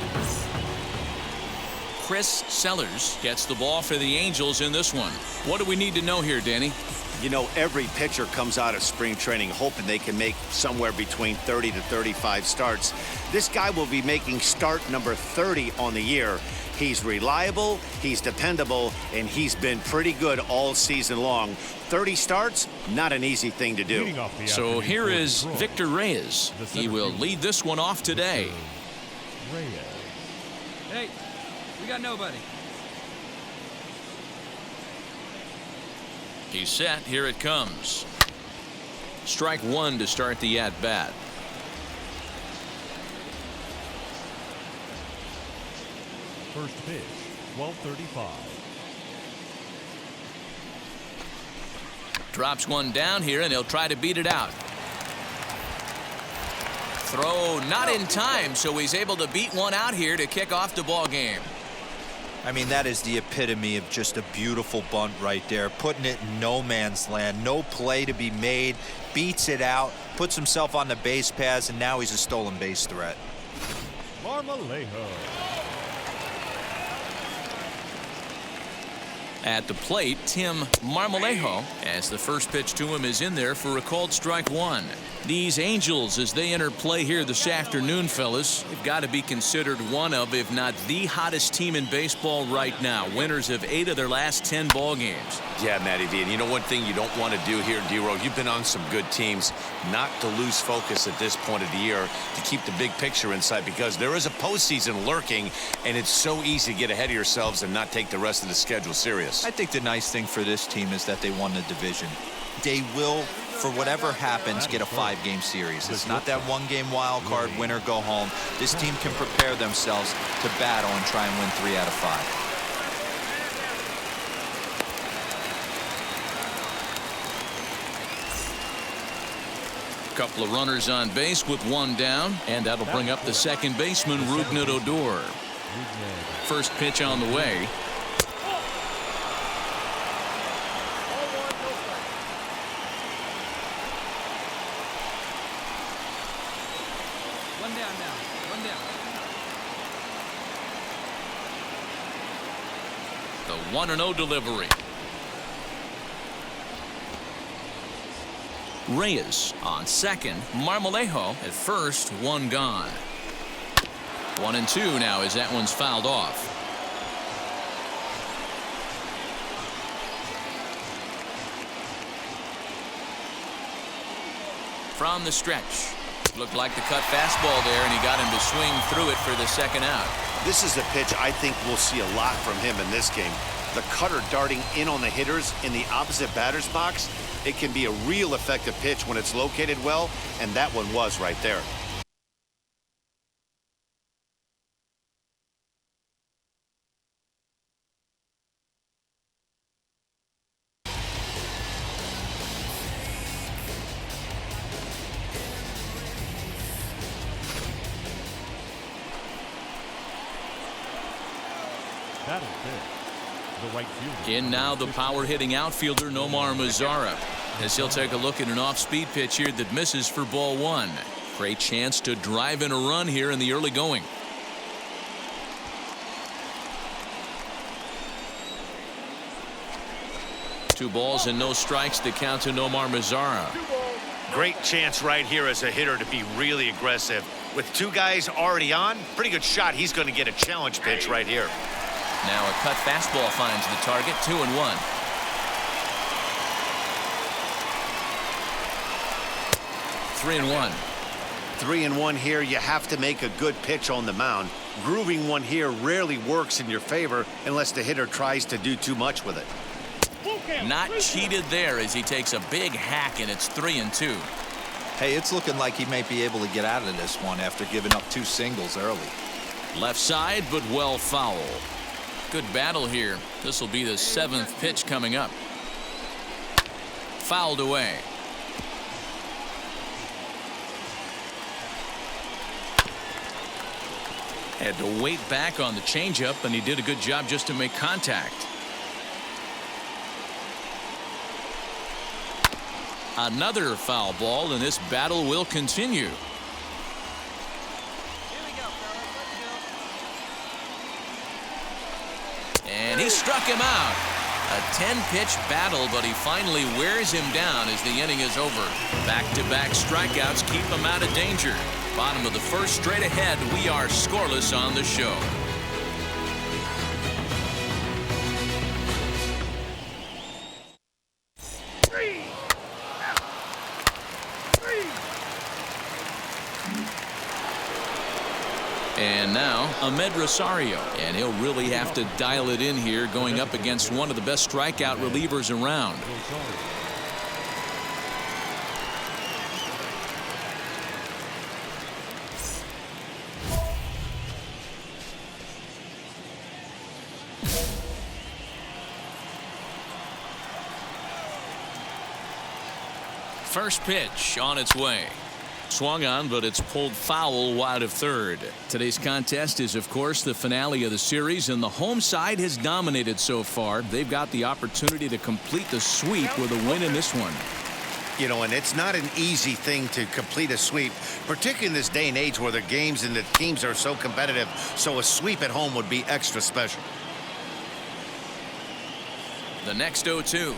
Chris Sellers gets the ball for the Angels in this one. What do we need to know here, Danny? You know, every pitcher comes out of spring training hoping they can make somewhere between 30 to 35 starts. This guy will be making start number 30 on the year. He's reliable, he's dependable, and he's been pretty good all season long. 30 starts, not an easy thing to do. So here is Victor Reyes. He will lead this one off today. Hey, we got nobody. He's set. Here it comes. Strike one to start the at-bat. First pitch, 12:35. Drops one down here, and he'll try to beat it out. Throw not in time, so he's able to beat one out here to kick off the ball game. I mean, that is the epitome of just a beautiful bunt right there. Putting it in no man's land. No play to be made. Beats it out. Puts himself on the base paths, and now he's a stolen base threat. Marmolejo. At the plate, Tim Marmolejo, as the first pitch to him is in there for a called strike one. These Angels, as they enter play here this afternoon, fellas, have got to be considered one of, if not the hottest team in baseball right now. Winners of 8 of their last 10 ball games. Yeah, Matty V. And you know one thing you don't want to do here, D-Row, you've been on some good teams, not to lose focus at this point of the year, to keep the big picture in sight, because there is a postseason lurking, and it's so easy to get ahead of yourselves and not take the rest of the schedule serious. I think the nice thing for this team is that they won the division. They will, for whatever happens, get a 5-game series. It's not that 1-game wild card, win or go home. This team can prepare themselves to battle and try and win 3 out of 5. Couple of runners on base with one down, and that'll bring up the second baseman, Rougned Odor. First pitch on the way. One down now. One down. The 1-0 delivery. Reyes on second. Marmolejo at first. One gone. 1-2 now as that one's fouled off. From the stretch. Looked like the cut fastball there, and he got him to swing through it for the second out. This is a pitch I think we'll see a lot from him in this game. The cutter darting in on the hitters in the opposite batter's box. It can be a real effective pitch when it's located well, and that one was right there. Batting fifth, the right fielder. In now the power hitting outfielder Nomar Mazara, as he'll take a look at an off-speed pitch here that misses for ball one. Great chance to drive in a run here in the early going. Two balls and no strikes to count to Nomar Mazara. Great chance right here as a hitter to be really aggressive. With 2 guys already on, pretty good shot. He's going to get a challenge pitch right here. Now a cut fastball finds the target. 2-1. Three and one. 3-1 here. You have to make a good pitch on the mound. Grooving one here rarely works in your favor unless the hitter tries to do too much with it. Not cheated there as he takes a big hack, and it's 3-2. Hey, it's looking like he may be able to get out of this one after giving up 2 singles early. Left side, but well foul. Good battle here. This will be the 7th pitch coming up. Fouled away. Had to wait back on the changeup, and he did a good job just to make contact. Another foul ball, and this battle will continue. Here we go, fellas. struck him out. A 10-pitch battle, but he finally wears him down as the inning is over. Back-to-back strikeouts keep him out of danger. Bottom of the first, straight ahead. We are scoreless on the show. And now, Ahmed Rosario. And he'll really have to dial it in here going up against one of the best strikeout relievers around. First pitch on its way. Swung on, but it's pulled foul wide of third. Today's contest is, of course, the finale of the series, and the home side has dominated so far. They've got the opportunity to complete the sweep with a win in this one. You know, and it's not an easy thing to complete a sweep, particularly in this day and age where the games and the teams are so competitive. So a sweep at home would be extra special. The next 0-2.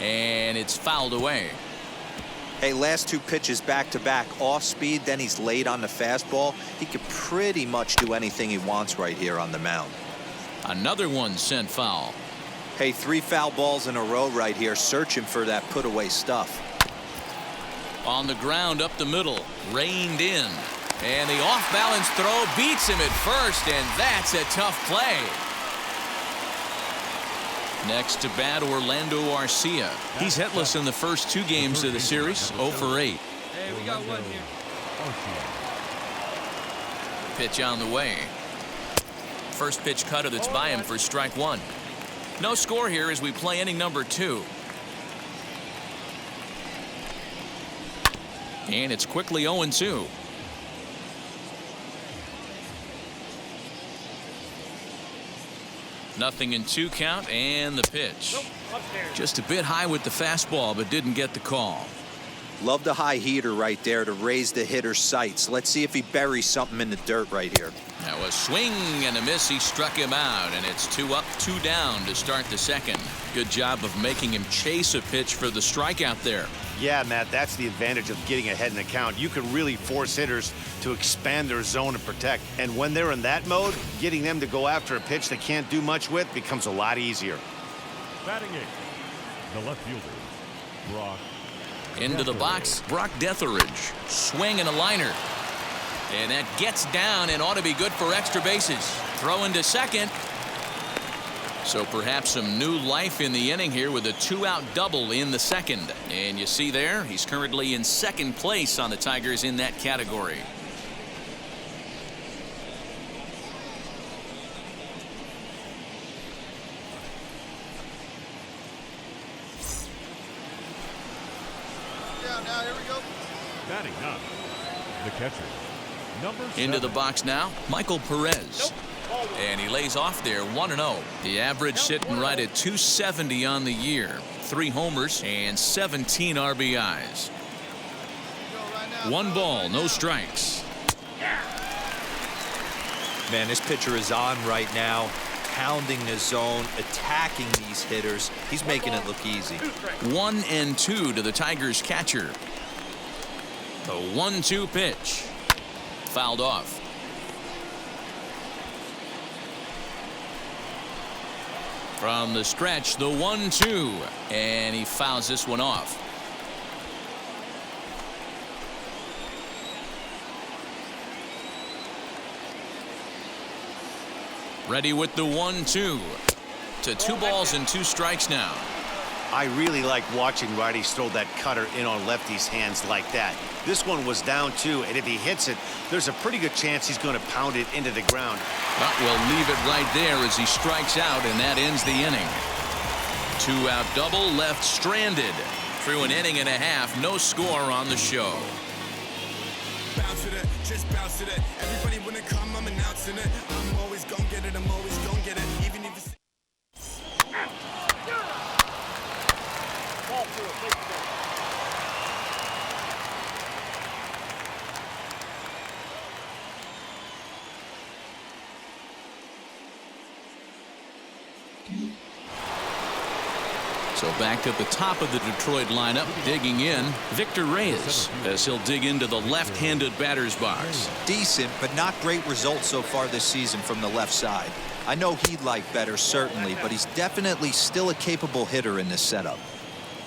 And it's fouled away. Hey, last two pitches back-to-back off speed, then he's laid on the fastball. He could pretty much do anything he wants right here on the mound. Another one sent foul. Hey, 3 foul balls in a row right here, searching for that put-away stuff. On the ground up the middle, reined in. And the off-balance throw beats him at first, and that's a tough play. Next to bat, Orlando Arcia. He's hitless in the first 2 games of the series, 0 for 8. Hey, we got one here. Pitch on the way. First pitch cutter that's by him for strike 1. No score here as we play inning number 2. And it's quickly 0-2. Nothing in 2 count, and the pitch. Just a bit high with the fastball, but didn't get the call. Love the high heater right there to raise the hitter's sights. Let's see if he buries something in the dirt right here. Now a swing and a miss. He struck him out, and it's 2 up, 2 down to start the second. Good job of making him chase a pitch for the strikeout there. Yeah, Matt, that's the advantage of getting ahead in the count. You can really force hitters to expand their zone and protect. And when they're in that mode, getting them to go after a pitch they can't do much with becomes a lot easier. Batting 8, the left fielder, Brock. Into the box, Brock Detheridge. Swing and a liner. And that gets down and ought to be good for extra bases. Throw into second. So perhaps some new life in the inning here with a 2-out double in the second. And you see there, he's currently in second place on the Tigers in that category. Now, here we go. Batting 9, the catcher, number 7. Into the box now, Michael Perez. And he lays off there, 1-0. The average sitting right at 270 on the year. 3 homers and 17 RBIs. 1 ball, no strikes. Man, this pitcher is on right now, pounding the zone, attacking these hitters. He's making it look easy. 1-2 to the Tigers catcher. The 1-2 pitch. Fouled off. From the stretch, the 1-2. And he fouls this one off. Ready with the 1-2. To 2 balls and 2 strikes now. I really like watching righties throw that cutter in on lefties' hands like that. This one was down 2, and if he hits it, there's a pretty good chance he's going to pound it into the ground. But we'll leave it right there as he strikes out, and that ends the inning. 2-out double left stranded. Through an inning and a half, no score on the show. Bounce to that, just bounce to that. Everybody wanna come, I'm announcing it. I'm always gonna get it, I'm always gonna get it. Even if it's So back to the top of the Detroit lineup, digging in, Victor Reyes, as he'll dig into the left-handed batter's box. Decent, but not great results so far this season from the left side. I know he'd like better, certainly, but he's definitely still a capable hitter in this setup.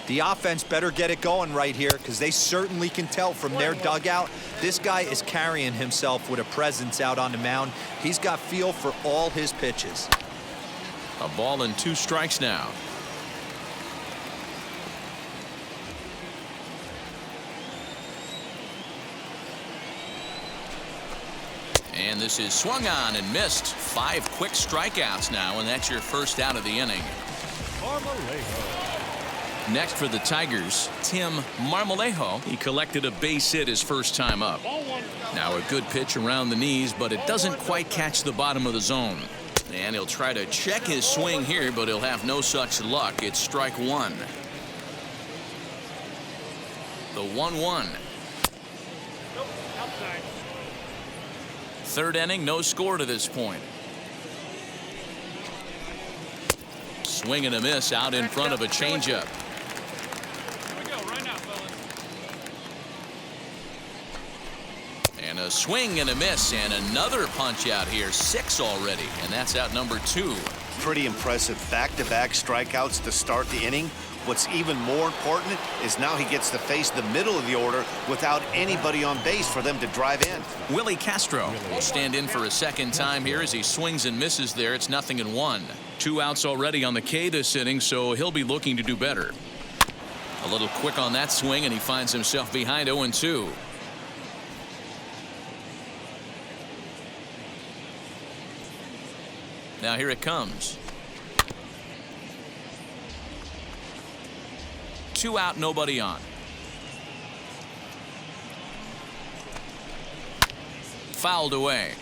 The offense better get it going right here, because they certainly can tell from their dugout this guy is carrying himself with a presence out on the mound. He's got feel for all his pitches. A ball and 2 strikes now. And this is swung on and missed. 5 quick strikeouts now, and that's your first out of the inning. Next for the Tigers, Tim Marmolejo. He collected a base hit his first time up. Now a good pitch around the knees, but it doesn't quite catch the bottom of the zone. And he'll try to check his swing here, but he'll have no such luck. It's strike 1. The 1-1. Third inning, no score to this point. Swing and a miss out in front of a changeup. And a swing and a miss, and another punch out here. 6 already, and that's out number 2. Pretty impressive back-to-back strikeouts to start the inning. What's even more important is now he gets to face the middle of the order without anybody on base for them to drive in. Willie Castro will stand in for a second time here as he swings and misses there. It's 0-1. 2 outs already on the K this inning, so he'll be looking to do better. A little quick on that swing, and he finds himself behind 0-2. Now here it comes. 2 out, nobody on. Fouled away.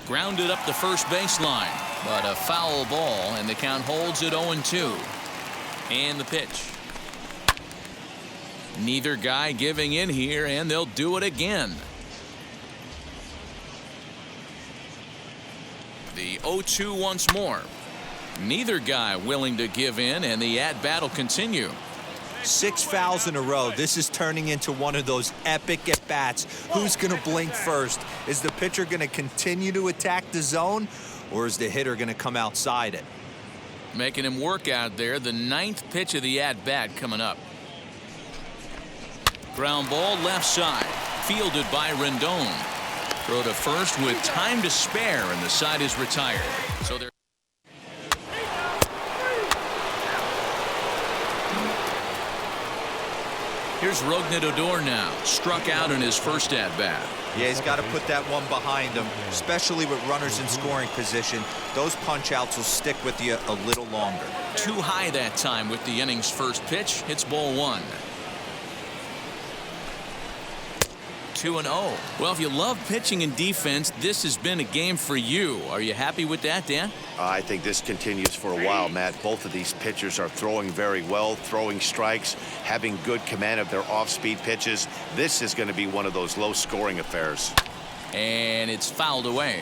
Grounded up the first baseline, but a foul ball, and the count holds at 0-2. And the pitch. Neither guy giving in here, and they'll do it again. The 0-2 once more. Neither guy willing to give in, and the at-bat will continue. 6 fouls in a row. This is turning into one of those epic at-bats. Who's going to blink first? Is the pitcher going to continue to attack the zone, or is the hitter going to come outside it? Making him work out there. The 9th pitch of the at-bat coming up. Ground ball left side. Fielded by Rendon. Throw to first with time to spare, and the side is retired. So they're here's Rougned Odor now, struck out in his first at-bat. Yeah, he's got to put that one behind him, especially with runners in scoring position. Those punch-outs will stick with you a little longer. Too high that time with the inning's first pitch. It's ball 1. 2-0. Well, if you love pitching and defense, this has been a game for you. Are you happy with that, Dan? I think this continues for a while, Matt. Both of these pitchers are throwing very well, throwing strikes, having good command of their off-speed pitches. This is going to be one of those low-scoring affairs. And it's fouled away.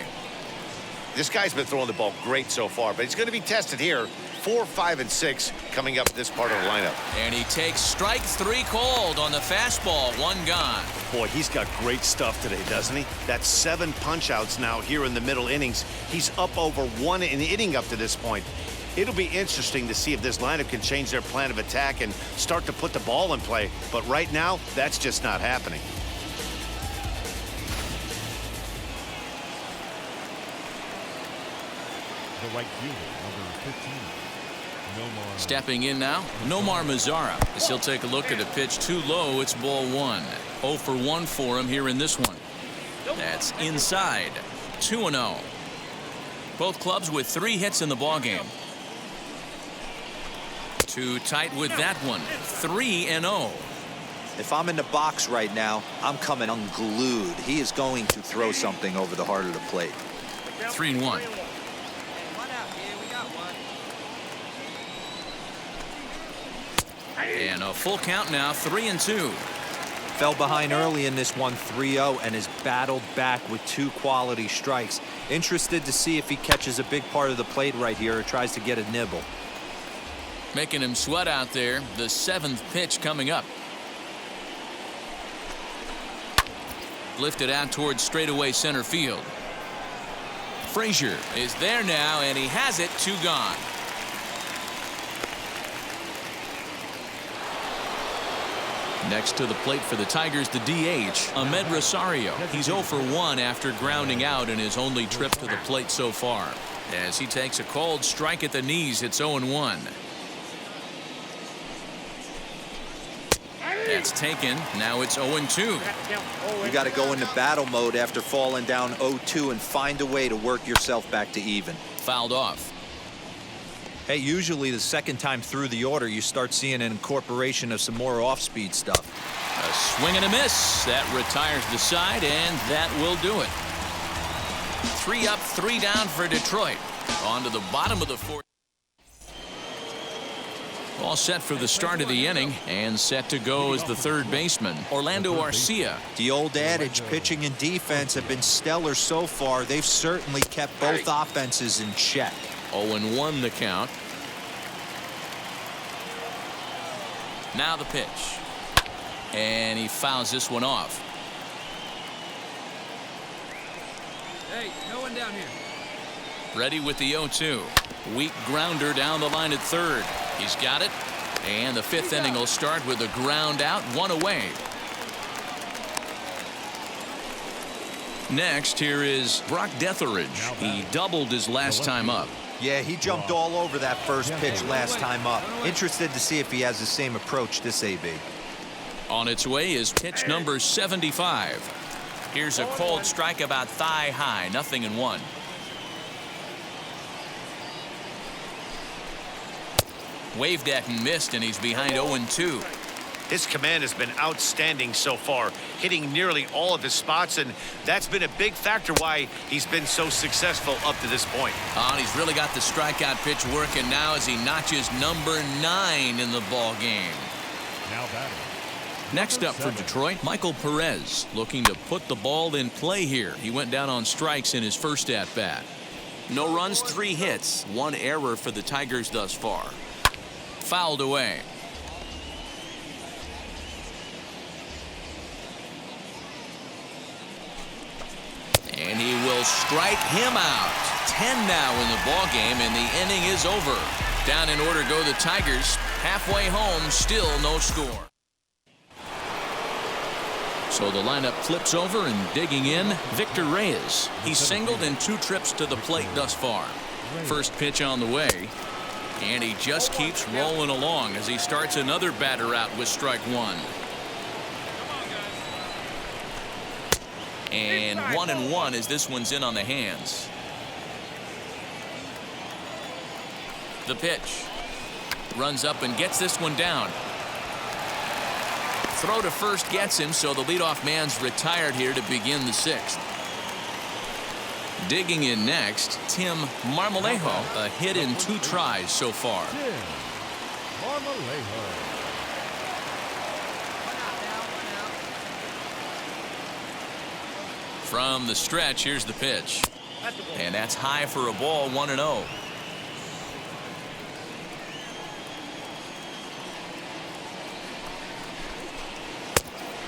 This guy's been throwing the ball great so far, but he's going to be tested here. 4, 5, and 6 coming up this part of the lineup. And he takes strike 3 called on the fastball. 1 gone. Boy, he's got great stuff today, doesn't he? That's 7 punch-outs now here in the middle innings. He's up over 1 an inning up to this point. It'll be interesting to see if this lineup can change their plan of attack and start to put the ball in play. But right now, that's just not happening. The right fielder, number 15. Nomar. Stepping in now, Nomar Mazara. As he'll take a look at a pitch too low. It's ball 1. 0 for 1 for him here in this one. That's inside. 2-0. Both clubs with 3 hits in the ballgame. Too tight with that one. 3-0. If I'm in the box right now, I'm coming unglued. He is going to throw something over the heart of the plate. 3-1. And a full count now, 3-2. Fell behind early in this one 3-0 and has battled back with 2 quality strikes. Interested to see if he catches a big part of the plate right here or tries to get a nibble. Making him sweat out there. The 7th pitch coming up. Lifted out towards straightaway center field. Frazier is there now, and he has it. 2 gone. Next to the plate for the Tigers, the DH, Ahmed Rosario. He's 0 for 1 after grounding out in his only trip to the plate so far. As he takes a cold strike at the knees, it's 0-1. That's taken. Now it's 0-2. You got to go into battle mode after falling down 0-2 and find a way to work yourself back to even. Fouled off. Hey, usually the second time through the order, you start seeing an incorporation of some more off-speed stuff. A swing and a miss. That retires the side, and that will do it. 3 up, 3 down for Detroit. On to the bottom of the 4th. All set for the start of the inning, and set to go is the 3rd baseman, Orlando Arcia. The old adage, pitching and defense have been stellar so far. They've certainly kept both offenses in check. 0-1 the count. Now the pitch. And he fouls this one off. Hey, no one down here. Ready with the 0-2. Weak grounder down the line at 3rd. He's got it. And the 5th inning will start with a ground out, 1 away. Next, here is Brock Detheridge. He doubled his last time up. Yeah, he jumped all over that first pitch last time up. Interested to see if he has the same approach this AB. On its way is pitch number 75. Here's a cold strike about thigh high, 0-1. Waved at and missed, and he's behind 0-2. His command has been outstanding so far, hitting nearly all of his spots, and that's been a big factor why he's been so successful up to this point. And he's really got the strikeout pitch working now as he notches number 9 in the ball game. Now batting. Next up for Detroit, Michael Perez, looking to put the ball in play here. He went down on strikes in his first at-bat. No runs, 3 hits, 1 error for the Tigers thus far. Fouled away. And he will strike him out. 10 now in the ball game, and the inning is over. Down in order go the Tigers. Halfway home, still no score. So the lineup flips over, and digging in, Victor Reyes. He's singled in 2 trips to the plate thus far. First pitch on the way, and he just keeps rolling along as he starts another batter out with strike 1. And 1-1 as this one's in on the hands. The pitch. Runs up and gets this one down. Throw to first gets him, so the leadoff man's retired here to begin the 6th. Digging in next, Tim Marmolejo, a hit in 2 tries so far. Tim Marmolejo. From the stretch, here's the pitch. And that's high for a ball, 1-0.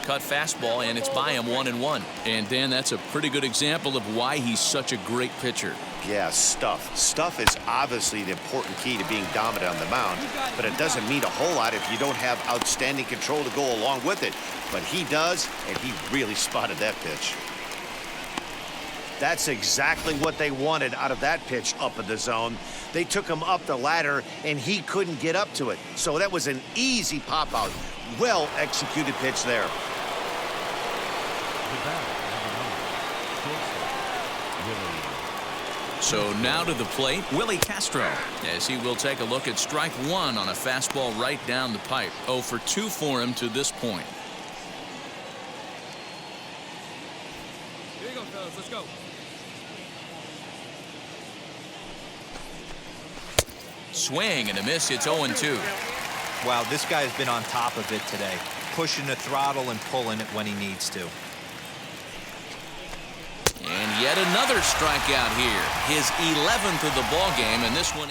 Cut fastball, and it's by him, 1-1. And Dan, that's a pretty good example of why he's such a great pitcher. Yeah, stuff. Stuff is obviously the important key to being dominant on the mound, but it doesn't mean a whole lot if you don't have outstanding control to go along with it. But he does, and he really spotted that pitch. That's exactly what they wanted out of that pitch up in the zone. They took him up the ladder, and he couldn't get up to it. So that was an easy pop-out. Well-executed pitch there. So now to the plate, Willie Castro, as he will take a look at strike 1 on a fastball right down the pipe. 0 for 2 for him to this point. Here you go, fellas. Let's go. Swing and a miss. It's 0-2. Wow, this guy's been on top of it today. pushing the throttle and pulling it when he needs to. And yet another strikeout here. His 11th of the ball game, and this one.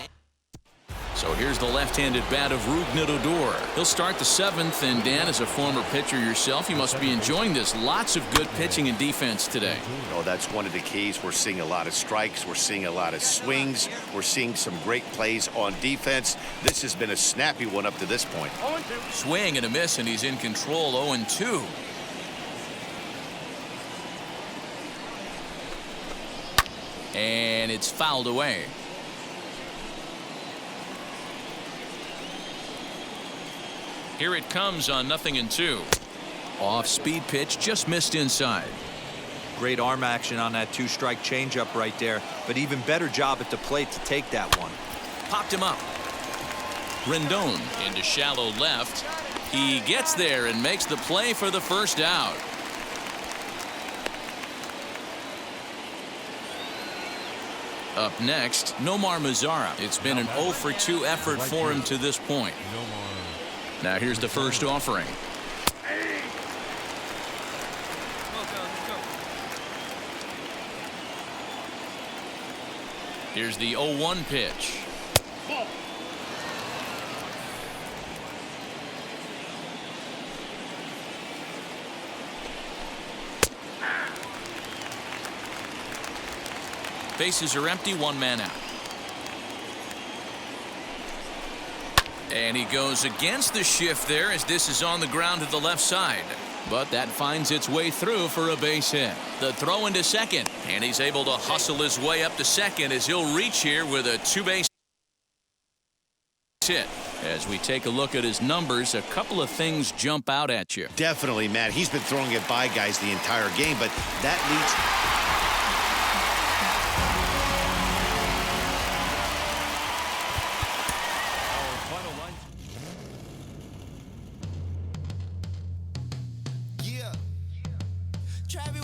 So here's the left-handed bat of Rougned Odor. He'll start the 7th, and Dan, as a former pitcher yourself, you must be enjoying this. Lots of good pitching and defense today. Oh, that's one of the keys. We're seeing a lot of strikes. We're seeing a lot of swings. We're seeing some great plays on defense. This has been a snappy one up to this point. Swing and a miss, and he's in control, 0-2. And it's fouled away. Here it comes on 0-2. Off-speed pitch, just missed inside. Great arm action on that 2-strike changeup right there, but even better job at the plate to take that one. Popped him up. Rendon into shallow left. He gets there and makes the play for the first out. Up next, Nomar Mazara. It's been an 0-for-2 effort for him to this point. Now here's the first offering. Here's the 0-1 pitch. Bases are empty, 1 man out. And he goes against the shift there as this is on the ground to the left side. But that finds its way through for a base hit. The throw into second. And he's able to hustle his way up to second as he'll reach here with a 2-base hit. As we take a look at his numbers, a couple of things jump out at you. Definitely, Matt. He's been throwing it by guys the entire game, but that leads... Travis